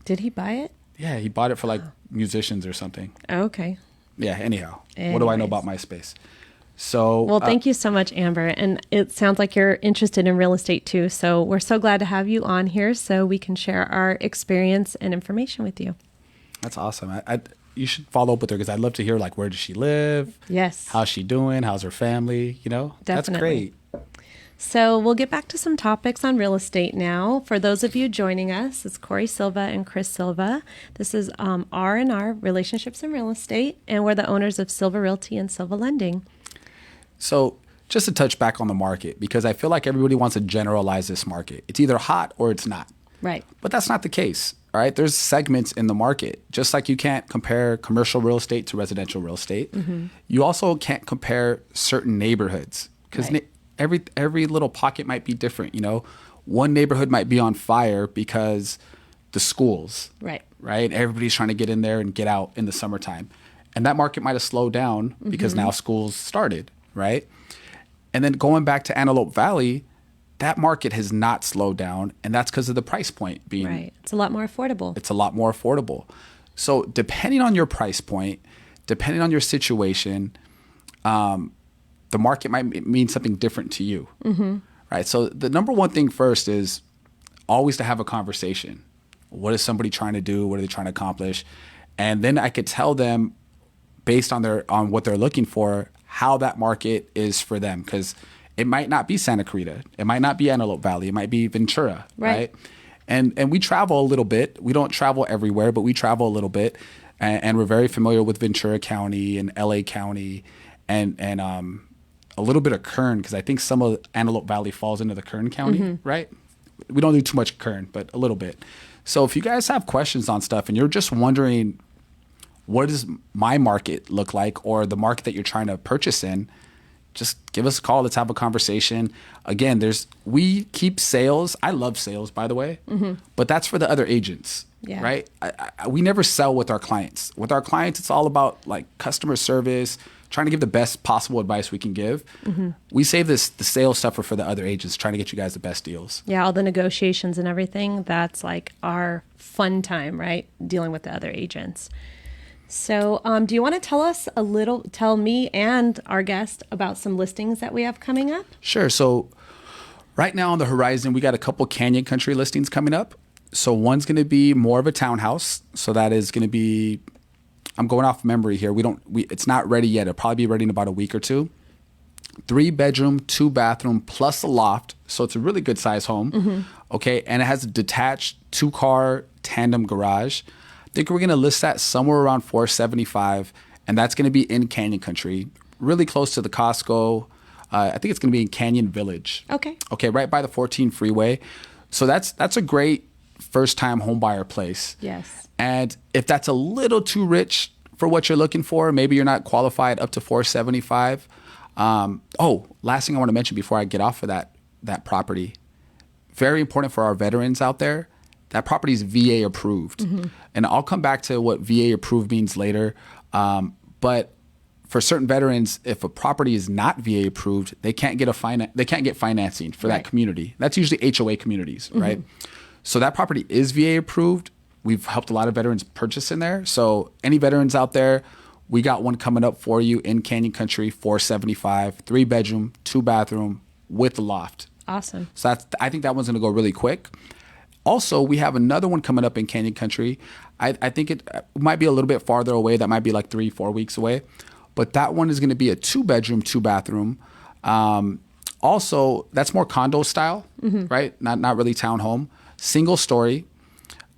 Did he buy it? Yeah, he bought it for like musicians or something. Oh, okay. Yeah, anyhow. What do I know about MySpace? So, well, thank you so much, Amber. And it sounds like you're interested in real estate too. So we're so glad to have you on here so we can share our experience and information with you. That's awesome. You should follow up with her because I'd love to hear like where does she live? Yes. How's she doing? How's her family? Definitely. That's great. So we'll get back to some topics on real estate now. For those of you joining us, it's Cori Silva and Chris Silva. This is R&R Relationships in Real Estate, and we're the owners of Silva Realty and Silva Lending. So just to touch back on the market, because I feel like everybody wants to generalize this market. It's either hot or it's not. Right. But that's not the case. All right. There's segments in the market. Just like you can't compare commercial real estate to residential real estate, you also can't compare certain neighborhoods because every little pocket might be different. One neighborhood might be on fire because the schools. Right. Everybody's trying to get in there and get out in the summertime. And that market might have slowed down because now schools started. Right. And then going back to Antelope Valley, that market has not slowed down. And that's because of the price point being. Right. It's a lot more affordable. It's a lot more affordable. So depending on your price point, depending on your situation, the market might mean something different to you. Right. So the number one thing first is always to have a conversation. What is somebody trying to do? What are they trying to accomplish? And then I could tell them based on what they're looking for, how that market is for them, because it might not be Santa Clarita, it might not be Antelope Valley, it might be Ventura, right? And we travel a little bit. We don't travel everywhere, but we travel a little bit, and we're very familiar with Ventura County and LA County, and a little bit of Kern, because I think some of Antelope Valley falls into the Kern County, right? We don't do too much Kern, but a little bit. So if you guys have questions on stuff and you're just wondering, what does my market look like, or the market that you're trying to purchase in, just give us a call. Let's have a conversation. Again, we keep sales. I love sales, by the way, but that's for the other agents, right? We never sell with our clients. With our clients, it's all about like customer service, trying to give the best possible advice we can give. We save the sales stuff for the other agents, trying to get you guys the best deals. Yeah, all the negotiations and everything, that's like our fun time, right? Dealing with the other agents. So do you want to tell me and our guest about some listings that we have coming up? Sure. So right now on the horizon, we got a couple Canyon Country listings coming up. So one's going to be more of a townhouse. So that is going to be, I'm going off memory here. It's not ready yet. It'll probably be ready in about a week or two. 3-bedroom, 2-bathroom, plus a loft. So it's a really good size home. Okay. And it has a detached 2-car tandem garage. I think we're going to list that somewhere around $475, and that's going to be in Canyon Country, really close to the Costco. I think it's going to be in Canyon Village. Okay, right by the 14 freeway. So that's a great first-time homebuyer place. Yes. And if that's a little too rich for what you're looking for, maybe you're not qualified up to $475. Last thing I want to mention before I get off of that property, very important for our veterans out there. That property is VA approved. And I'll come back to what VA approved means later. But for certain veterans, if a property is not VA approved, they can't get financing for that community. That's usually HOA communities, right? So that property is VA approved. We've helped a lot of veterans purchase in there. So any veterans out there, we got one coming up for you in Canyon Country, $475, 3-bedroom, 2-bathroom with a loft. Awesome. So I think that one's going to go really quick. Also, we have another one coming up in Canyon Country. I think it might be a little bit farther away. That might be like 3-4 weeks away. But that one is going to be a 2-bedroom, 2-bathroom. Also, that's more condo style, right? Not really townhome. Single story.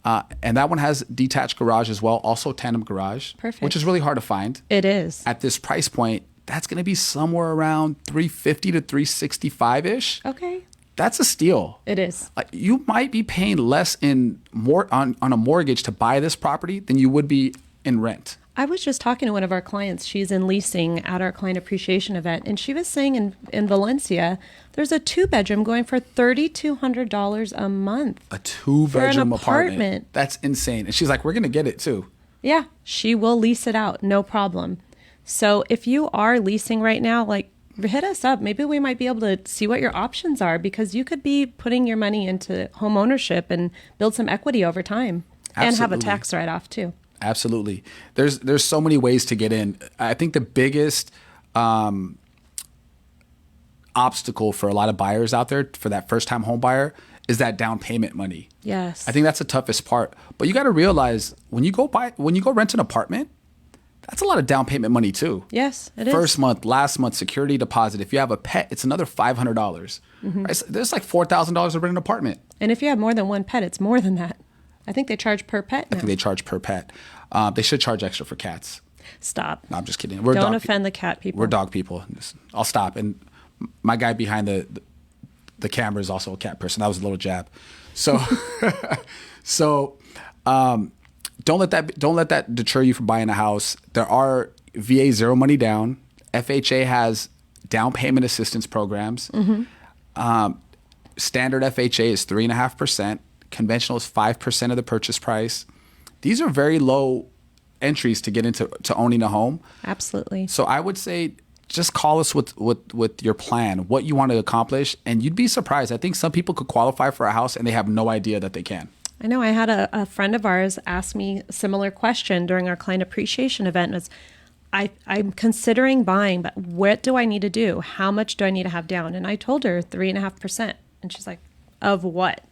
And that one has detached garage as well. Also tandem garage. Perfect. Which is really hard to find. It is. At this price point, that's going to be somewhere around $350 to $365-ish. Okay. That's a steal. It is. You might be paying less on a mortgage to buy this property than you would be in rent. I was just talking to one of our clients. She's in leasing at our client appreciation event, and she was saying in Valencia, there's a 2-bedroom going for $3,200 a month. A 2-bedroom apartment. That's insane. And she's like, we're going to get it too. Yeah, she will lease it out, no problem. So if you are leasing right now, hit us up. Maybe we might be able to see what your options are, because you could be putting your money into home ownership and build some equity over time. Absolutely. And have a tax write-off too. Absolutely. There's so many ways to get in. I think the biggest obstacle for a lot of buyers out there, for that first-time home buyer, is that down payment money. Yes. I think that's the toughest part. But you got to realize when you go rent an apartment, that's a lot of down payment money too. Yes, it is. First month, last month, security deposit. If you have a pet, it's another $500. Right? So there's like $4,000 to rent an apartment. And if you have more than one pet, it's more than that. I think they charge per pet now. I think they charge per pet. They should charge extra for cats. Stop. No, I'm just kidding. Don't offend the cat people. We're dog people. I'll stop. And my guy behind the camera is also a cat person. That was a little jab. So, don't let that deter you from buying a house. There are VA zero money down. FHA has down payment assistance programs. Standard FHA is 3.5%. Conventional is 5% of the purchase price. These are very low entries to get into owning a home. Absolutely. So I would say just call us with your plan, what you want to accomplish, and you'd be surprised. I think some people could qualify for a house and they have no idea that they can. I know I had a friend of ours ask me a similar question during our client appreciation event. Was I'm considering buying, but what do I need to do? How much do I need to have down? And I told her 3.5%. And she's like, of what?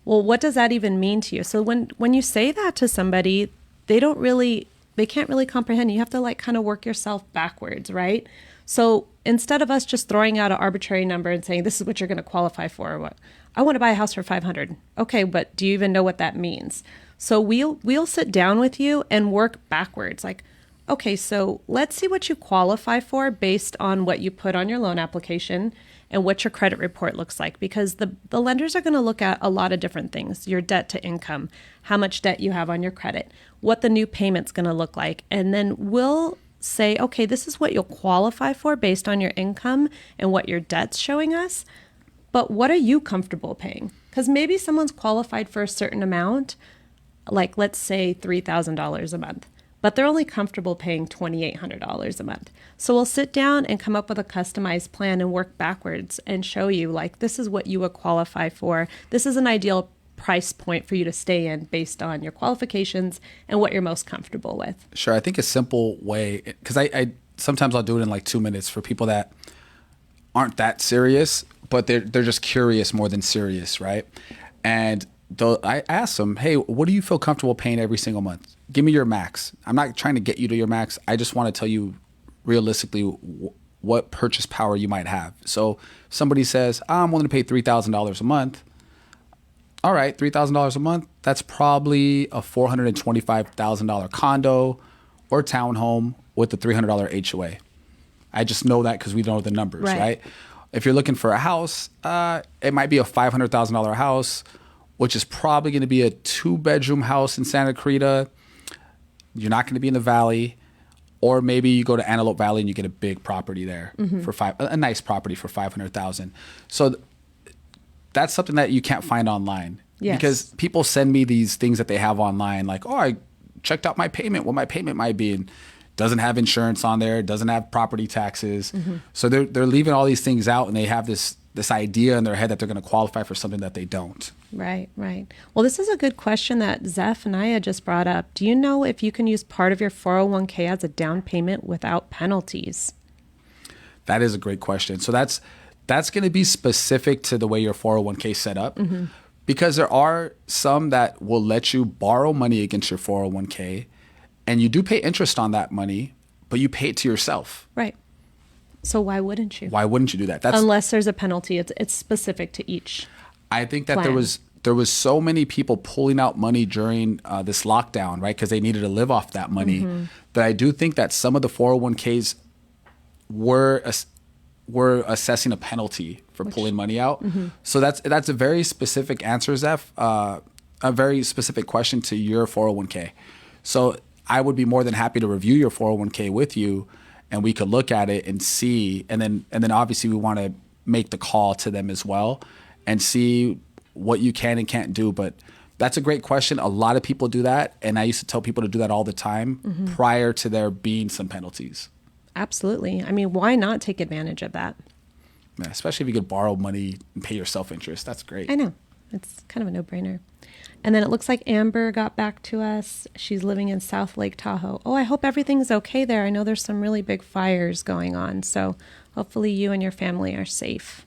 Well, what does that even mean to you? So when you say that to somebody, they can't really comprehend. You have to kind of work yourself backwards, right? So instead of us just throwing out an arbitrary number and saying, this is what you're going to qualify for, or what? I want to buy a house for $500. Okay, but do you even know what that means? So we'll sit down with you and work backwards. Okay, so let's see what you qualify for based on what you put on your loan application and what your credit report looks like, because the lenders are going to look at a lot of different things: your debt to income, how much debt you have on your credit, what the new payment's going to look like. And then we'll say, okay, this is what you'll qualify for based on your income and what your debt's showing us. But what are you comfortable paying? Because maybe someone's qualified for a certain amount, like let's say $3,000 a month, but they're only comfortable paying $2,800 a month. So we'll sit down and come up with a customized plan and work backwards and show you, this is what you would qualify for. This is an ideal price point for you to stay in based on your qualifications and what you're most comfortable with. Sure. I think a simple way, because I sometimes I'll do it in 2 minutes for people that aren't that serious, but they're just curious more than serious, right? And I ask them, hey, what do you feel comfortable paying every single month? Give me your max. I'm not trying to get you to your max. I just want to tell you realistically what purchase power you might have. So somebody says, I'm willing to pay $3,000 a month. All right, $3,000 a month, that's probably a $425,000 condo or townhome with a $300 HOA. I just know that because we know the numbers, right? If you're looking for a house, it might be a $500,000 house, which is probably going to be a 2-bedroom house in Santa Clarita. You're not going to be in the valley. Or maybe you go to Antelope Valley and you get a big property there for a nice property for $500,000. So that's something that you can't find online. Yes. Because people send me these things that they have online, like, oh, I checked out my payment, what my payment might be, and doesn't have insurance on there, doesn't have property taxes. So they're leaving all these things out, and they have this idea in their head that they're going to qualify for something that they don't. Right. Well, this is a good question that Zephaniah just brought up. Do you know if you can use part of your 401k as a down payment without penalties? That is a great question. So that's going to be specific to the way your 401k is set up, Because there are some that will let you borrow money against your 401k, and you do pay interest on that money, but you pay it to yourself. Right. So why wouldn't you? Why wouldn't you do that? Unless there's a penalty. It's specific to each. I think that plan. there was so many people pulling out money during this lockdown, right? Because they needed to live off that money. That I do think that some of the 401ks were assessing a penalty for pulling money out. So that's a very specific answer, Zeph. A very specific question to your 401k. So I would be more than happy to review your 401k with you, and we could look at it and see. And then obviously we want to make the call to them as well and see what you can and can't do. But that's a great question. A lot of people do that, and I used to tell people to do that all the time prior to there being some penalties. Absolutely. I mean, why not take advantage of that? Yeah, especially if you could borrow money and pay yourself interest. That's great. I know. It's kind of a no-brainer. And then it looks like Amber got back to us. She's living in South Lake Tahoe. Oh, I hope everything's okay there. I know there's some really big fires going on. So hopefully you and your family are safe.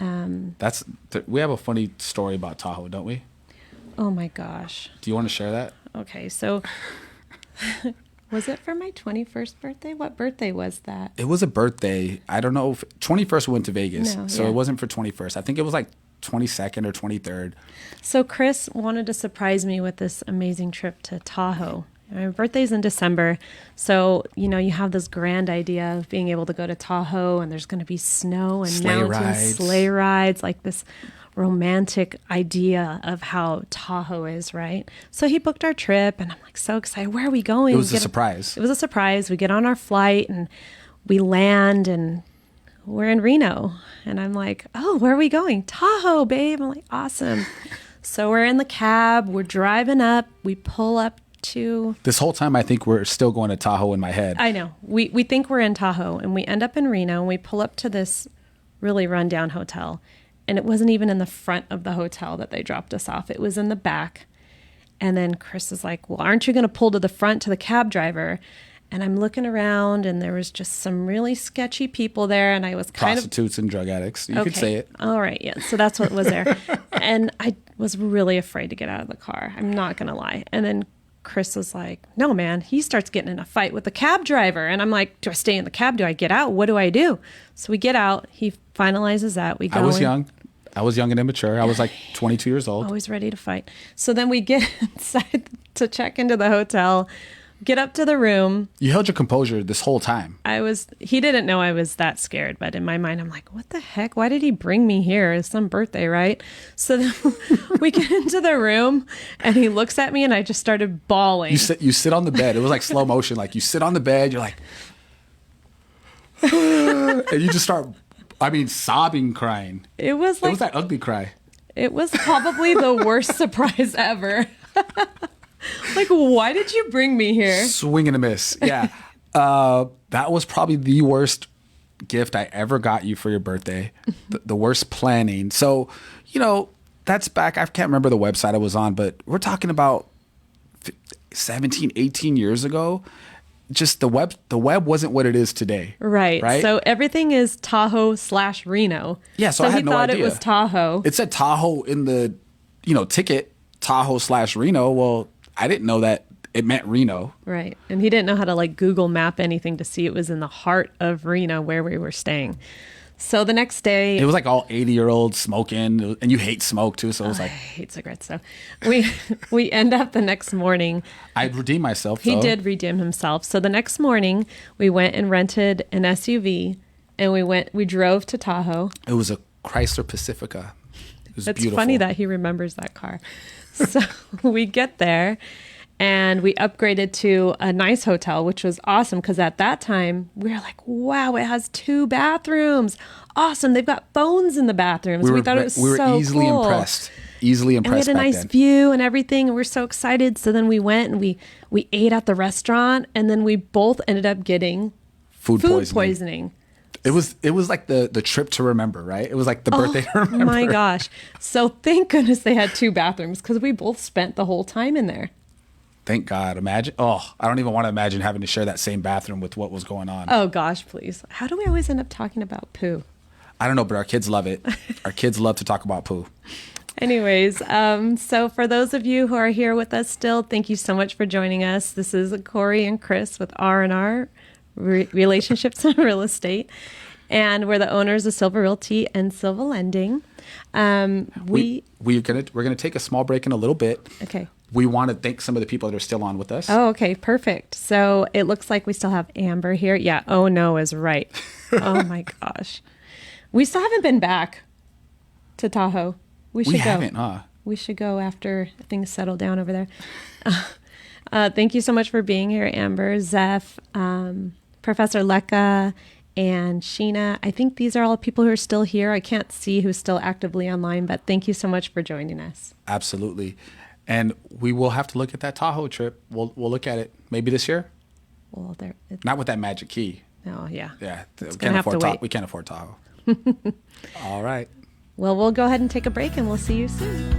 We have a funny story about Tahoe, don't we? Oh my gosh. Do you want to share that? Okay, so was it for my 21st birthday? What birthday was that? It was a birthday. I don't know if 21st we went to Vegas. No, so yeah. It wasn't for 21st. I think it was like 22nd or 23rd. So Chris wanted to surprise me with this amazing trip to Tahoe. My birthday's in December. So, you have this grand idea of being able to go to Tahoe, and there's going to be snow and sleigh rides, like this romantic idea of how Tahoe is, right? So he booked our trip, and I'm like so excited. Where are we going? It was a surprise. It was a surprise. We get on our flight and we land, and we're in Reno. And I'm like, oh, where are we going? Tahoe, babe. I'm like, awesome. So we're in the cab. We're driving up. We pull up to... This whole time, I think we're still going to Tahoe in my head. I know. We think we're in Tahoe, and we end up in Reno, and we pull up to this really rundown hotel. And it wasn't even in the front of the hotel that they dropped us off. It was in the back. And then Chris is like, well, aren't you going to pull to the front to the cab driver? And I'm looking around, and there was just some really sketchy people there. And I was kind Prostitutes and drug addicts. You could say it. All right. Yeah. So that's what was there. And I was really afraid to get out of the car. I'm not going to lie. And then Chris was like, no, man. He starts getting in a fight with the cab driver. And I'm like, do I stay in the cab? Do I get out? What do I do? So we get out. He finalizes that. We go I was young and immature. I was like 22 years old. Always ready to fight. So then we get inside to check into the hotel, get up to the room. You held your composure this whole time. He didn't know I was that scared, but in my mind, I'm like, what the heck? Why did he bring me here? It's some birthday, right? So then we get into the room, and he looks at me, and I just started bawling. You sit on the bed. It was like slow motion. Like you sit on the bed, you're like, and you just start, sobbing, crying. It was that ugly cry. It was probably the worst surprise ever. Like, why did you bring me here? Swing and a miss. Yeah. That was probably the worst gift I ever got you for your birthday. The worst planning. So, that's back. I can't remember the website I was on, but we're talking about 17, 18 years ago. Just the web wasn't what it is today. Right. So everything is Tahoe/Reno. Yeah. So I had no idea. He thought it was Tahoe. It said Tahoe in the, ticket, Tahoe/Reno. Well, I didn't know that it meant Reno. Right. And he didn't know how to Google map anything to see it was in the heart of Reno where we were staying. So the next day... It was like all 80-year-olds smoking, and you hate smoke too, so it was like... I hate cigarettes, so we end up the next morning... I'd redeem myself, He did redeem himself. So the next morning, we went and rented an SUV, and we drove to Tahoe. It was a Chrysler Pacifica. It was beautiful. It's funny that he remembers that car. So we get there, and we upgraded to a nice hotel, which was awesome because at that time, we were like, wow, it has 2 bathrooms. Awesome. They've got phones in the bathrooms. We thought it was so cool. We were easily impressed. And we had a nice view and everything, and we're so excited. So then we went and we ate at the restaurant, and then we both ended up getting food poisoning. It was like the trip to remember, right? It was like the birthday to remember. Oh my gosh. So thank goodness they had 2 bathrooms because we both spent the whole time in there. Thank God. Imagine. Oh, I don't even want to imagine having to share that same bathroom with what was going on. Oh gosh, please. How do we always end up talking about poo? I don't know, but our kids love it. Our kids love to talk about poo. Anyways, so for those of you who are here with us still, thank you so much for joining us. This is Cori and Chris with R&R Relationships and Real Estate, and we're the owners of Silva Realty and Silva Lending. We're gonna take a small break in a little bit. Okay. We want to thank some of the people that are still on with us. Oh, okay, perfect. So it looks like we still have Amber here. Yeah. Oh no is right. Oh my gosh, we still haven't been back to Tahoe. We should go. Haven't, huh? We should go after things settle down over there. Thank you so much for being here, Amber, Zeph, Professor Leka, and Sheena. I think these are all people who are still here. I can't see who's still actively online, but thank you so much for joining us. Absolutely. And we will have to look at that Tahoe trip. We'll look at it maybe this year. Well, Not with that magic key. Oh, yeah. Yeah. It's gonna have to wait. We can't afford Tahoe. All right. Well, we'll go ahead and take a break, and we'll see you soon.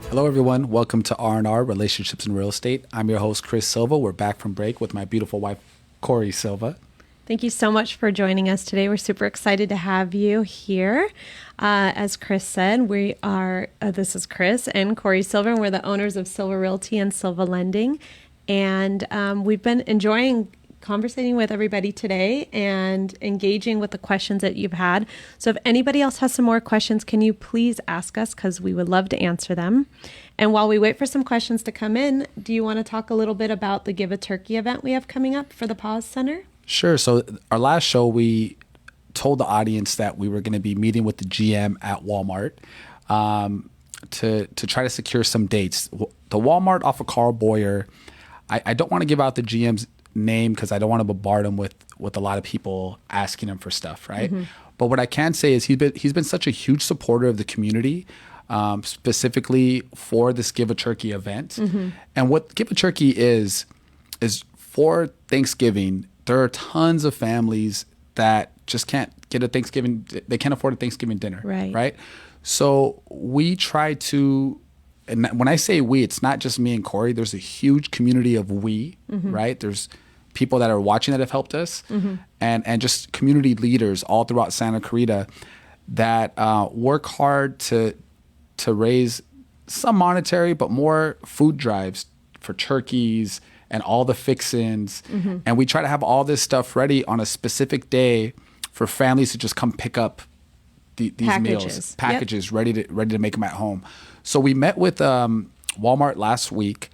Hello, everyone. Welcome to R&R, Relationships in Real Estate. I'm your host, Chris Silva. We're back from break with my beautiful wife, Cori Silva. Thank you so much for joining us today. We're super excited to have you here. As Chris said, this is Chris and Cori Silva, and we're the owners of Silva Realty and Silva Lending. And we've been enjoying conversating with everybody today and engaging with the questions that you've had. So if anybody else has some more questions, can you please ask us, because we would love to answer them. And while we wait for some questions to come in, do you want to talk a little bit about the Give a Turkey event we have coming up for the Pause Center? Sure. So our last show, we told the audience that we were going to be meeting with the GM at Walmart to try to secure some dates. The Walmart off of Carl Boyer, I don't want to give out the GM's name because I don't want to bombard him with a lot of people asking him for stuff, right? Mm-hmm. But what I can say is he's been such a huge supporter of the community, specifically for this Give a Turkey event. Mm-hmm. And what Give a Turkey is for Thanksgiving, there are tons of families that just can't get they can't afford a Thanksgiving dinner, right? So we try to, and when I say we, it's not just me and Cori. There's a huge community of mm-hmm. right? There's people that are watching that have helped us, mm-hmm. and just community leaders all throughout Santa Clarita that work hard to raise some monetary, but more food drives for turkeys and all the fix-ins. Mm-hmm. And we try to have all this stuff ready on a specific day for families to just come pick up these packages, yep. ready to make them at home. So we met with Walmart last week,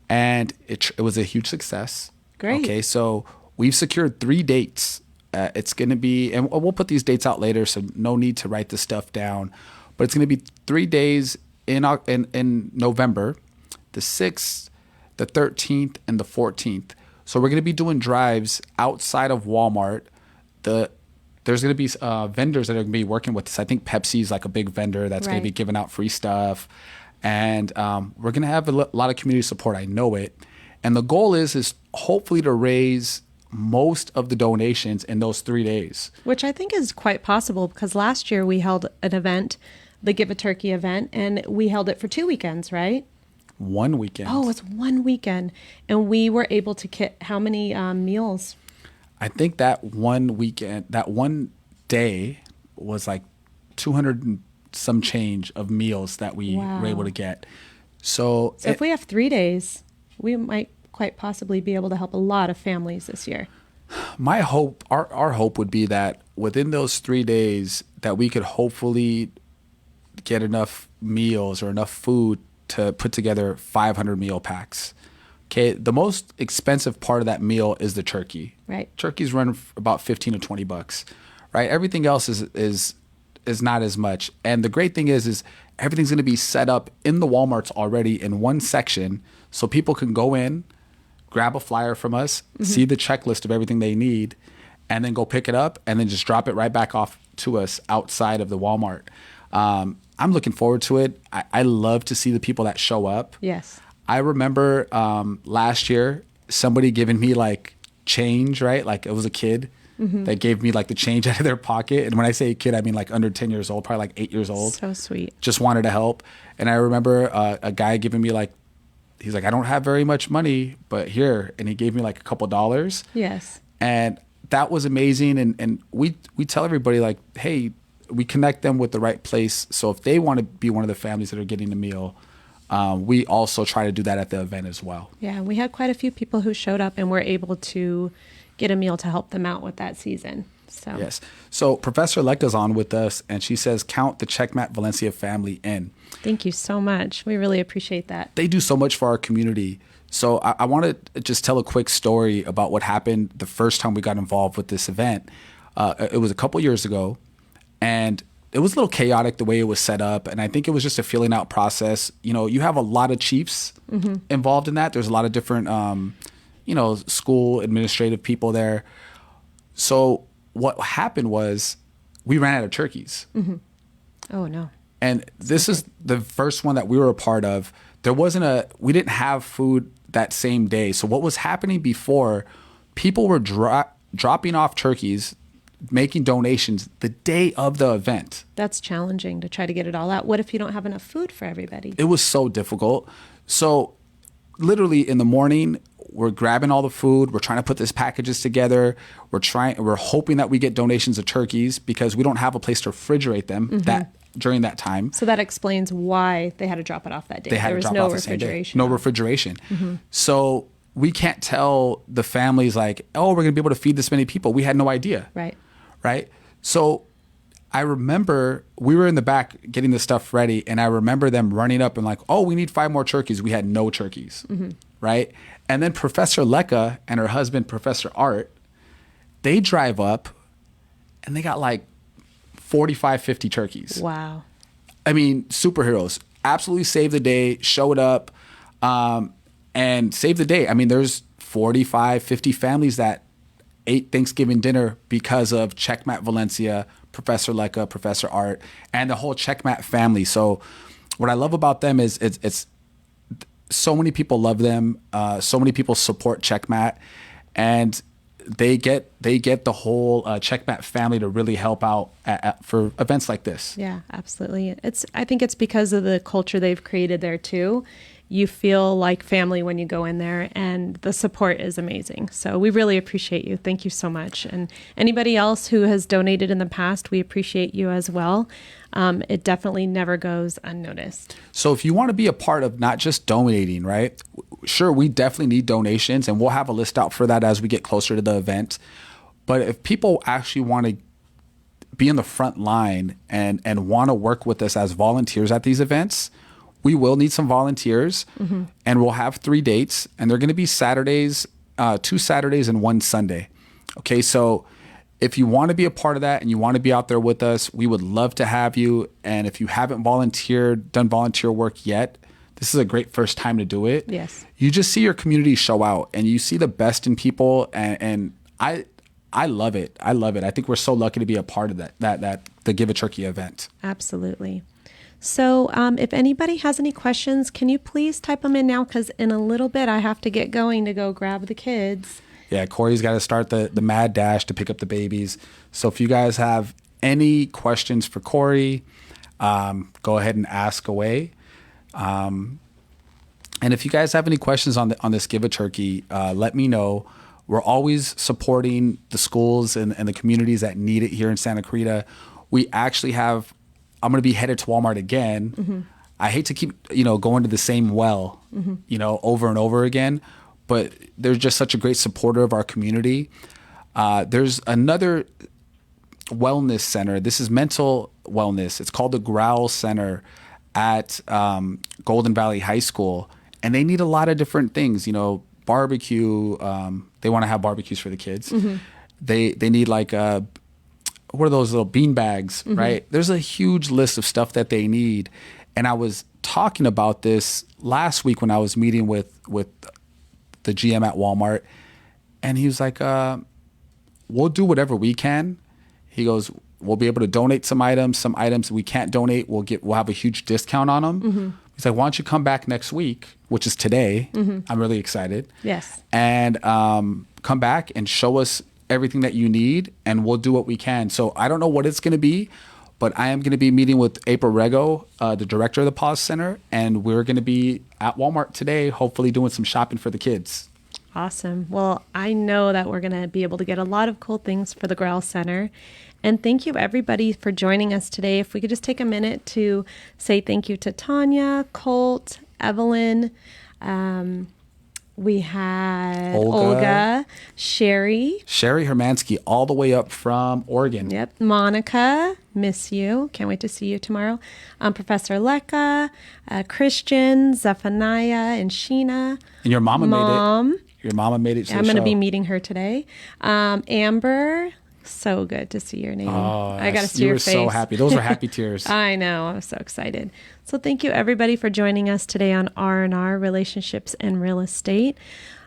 and it was a huge success. Great. Okay, so we've secured 3 dates. It's going to be, and we'll put these dates out later, so no need to write this stuff down. But it's going to be 3 days in November, the 6th, the 13th, and the 14th. So we're going to be doing drives outside of Walmart. There's going to be vendors that are going to be working with us. I think Pepsi's like a big vendor that's going to be giving out free stuff. And we're going to have a lot of community support. I know it. And the goal is hopefully to raise most of the donations in those 3 days. Which I think is quite possible, because last year we held an event, the Give a Turkey event, and we held it for 2 weekends, right? 1 weekend. Oh, it's 1 weekend. And we were able to kit how many meals? I think that 1 weekend, that one day was like 200 and some change of meals that we were able to get. So if we have 3 days, we might quite possibly be able to help a lot of families this year. My hope, our hope would be that within those 3 days that we could hopefully get enough meals or enough food to put together 500 meal packs. Okay, the most expensive part of that meal is the turkey. Right. Turkeys run about $15 to $20, right? Everything else is not as much. And the great thing is everything's going to be set up in the Walmarts already in one section, so people can go in, grab a flyer from us, mm-hmm. see the checklist of everything they need, and then go pick it up and then just drop it right back off to us outside of the Walmart. I'm looking forward to it. I love to see the people that show up. Yes. I remember last year somebody giving me like change, right? Like it was a kid mm-hmm. that gave me like the change out of their pocket. And when I say kid, I mean like under 10 years old, probably like 8 years old. So sweet. Just wanted to help. And I remember a guy giving me like, he's like, I don't have very much money, but here. And he gave me like a couple dollars. Yes. And that was amazing. And we tell everybody like, hey, we connect them with the right place. So if they want to be one of the families that are getting the meal, we also try to do that at the event as well. Yeah, we had quite a few people who showed up and were able to get a meal to help them out with that season. So yes. So Professor Lecka's on with us, and she says, count the Checkmat Valencia family in. Thank you so much. We really appreciate that. They do so much for our community. So I want to just tell a quick story about what happened the first time we got involved with this event. It was a couple years ago, and it was a little chaotic the way it was set up. And I think it was just a filling out process. You know, you have a lot of chiefs mm-hmm. involved in that. There's a lot of different, school administrative people there. So what happened was we ran out of turkeys. Mm-hmm. Oh, no. And this is the first one that we were a part of. We didn't have food that same day. So what was happening before, people were dropping off turkeys making donations the day of the event. That's challenging to try to get it all out. What if you don't have enough food for everybody? It was so difficult. So literally in the morning, we're grabbing all the food. We're trying to put these packages together. We're hoping that we get donations of turkeys because we don't have a place to refrigerate them during that time. So that explains why they had to drop it off that day. There was no refrigeration. No refrigeration. So we can't tell the families like, oh, we're going to be able to feed this many people. We had no idea. Right. So I remember we were in the back getting the stuff ready, and I remember them running up and like, oh, we need 5 more turkeys. We had no turkeys. Right. And then Professor Lecca and her husband, Professor Art, they drive up and they got like 45, 50 turkeys. Wow. I mean, superheroes. Absolutely saved the day, showed up, and saved the day. I mean, there's 45, 50 families that ate Thanksgiving dinner because of Checkmat Valencia, Professor Lecca, Professor Art, and the whole Checkmat family. So what I love about them is it's so many people love them. So many people support Checkmat, and they get the whole Checkmat family to really help out for events like this. Yeah, absolutely. I think it's because of the culture they've created there too. You feel like family when you go in there, and the support is amazing. So we really appreciate you. Thank you so much. And anybody else who has donated in the past, we appreciate you as well. It definitely never goes unnoticed. So if you want to be a part of not just donating, right? Sure, we definitely need donations, and we'll have a list out for that as we get closer to the event. But if people actually want to be in the front line and want to work with us as volunteers at these events, we will need some volunteers, and we'll have 3 dates, and they're going to be Saturdays, 2 Saturdays and 1 Sunday. Okay, so if you want to be a part of that and you want to be out there with us, we would love to have you. And if you haven't done volunteer work yet, this is a great first time to do it. Yes. You just see your community show out, and you see the best in people, and I love it. I love it. I think we're so lucky to be a part of that the Give a Turkey event. Absolutely. So if anybody has any questions, can you please type them in now? Because in a little bit, I have to get going to go grab the kids. Yeah, Cori's got to start the mad dash to pick up the babies. So if you guys have any questions for Cori, go ahead and ask away. And if you guys have any questions on this Give a Turkey, let me know. We're always supporting the schools and the communities that need it here in Santa Clarita. We actually have... I'm going to be headed to Walmart again. I hate to keep, going to the same well, over and over again, but they're just such a great supporter of our community. There's another wellness center. This is mental wellness. It's called the Growl Center at Golden Valley High School, and they need a lot of different things, barbecue. They want to have barbecues for the kids. They need like what are those little bean bags, right? There's a huge list of stuff that they need. And I was talking about this last week when I was meeting with the GM at Walmart. And he was like, we'll do whatever we can. He goes, we'll be able to donate some items we can't donate, we'll have a huge discount on them. He's like, why don't you come back next week, which is today. I'm really excited. Yes. And come back and show us everything that you need, and we'll do what we can. So I don't know what it's going to be, but I am going to be meeting with April Rego, the director of the Pause Center, and we're going to be at Walmart today, hopefully doing some shopping for the kids. Awesome. Well, I know that we're going to be able to get a lot of cool things for the Growl Center. And thank you, everybody, for joining us today. If we could just take a minute to say thank you to Tanya, Colt, Evelyn, we had Olga, Sherry Hermansky, all the way up from Oregon. Yep. Monica, miss you. Can't wait to see you tomorrow. Professor Lecca, Christian, Zephaniah, and Sheena. And your mama made it. Your mama made it to I'm the going to show. be meeting her today. Amber, so good to see your name. Oh, I got to see your face. You were so happy. Those are happy tears. I know. I was so excited. So thank you, everybody, for joining us today on R&R, Relationships and Real Estate.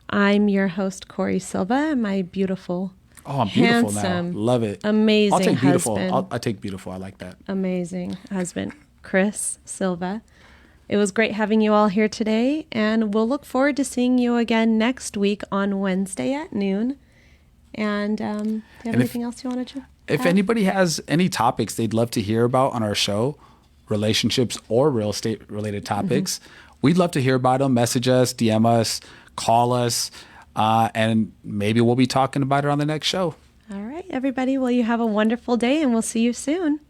I'm your host, Cori Silva, and my beautiful, I'm beautiful handsome, now. Love it. amazing I'll take beautiful. husband. I'll take beautiful. I like that. Amazing husband, Chris Silva. It was great having you all here today, and we'll look forward to seeing you again next week on Wednesday at noon. And do you have anything else you want to do? If anybody has any topics they'd love to hear about on our show, relationships or real estate related topics, we'd love to hear about them. Message us, DM us, call us, and maybe we'll be talking about it on the next show. All right, everybody. Well, you have a wonderful day, and we'll see you soon.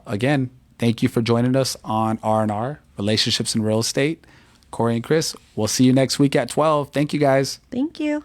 Again, thank you for joining us on R&R, Relationships in Real Estate. Cori and Chris, we'll see you next week at 12. Thank you, guys. Thank you.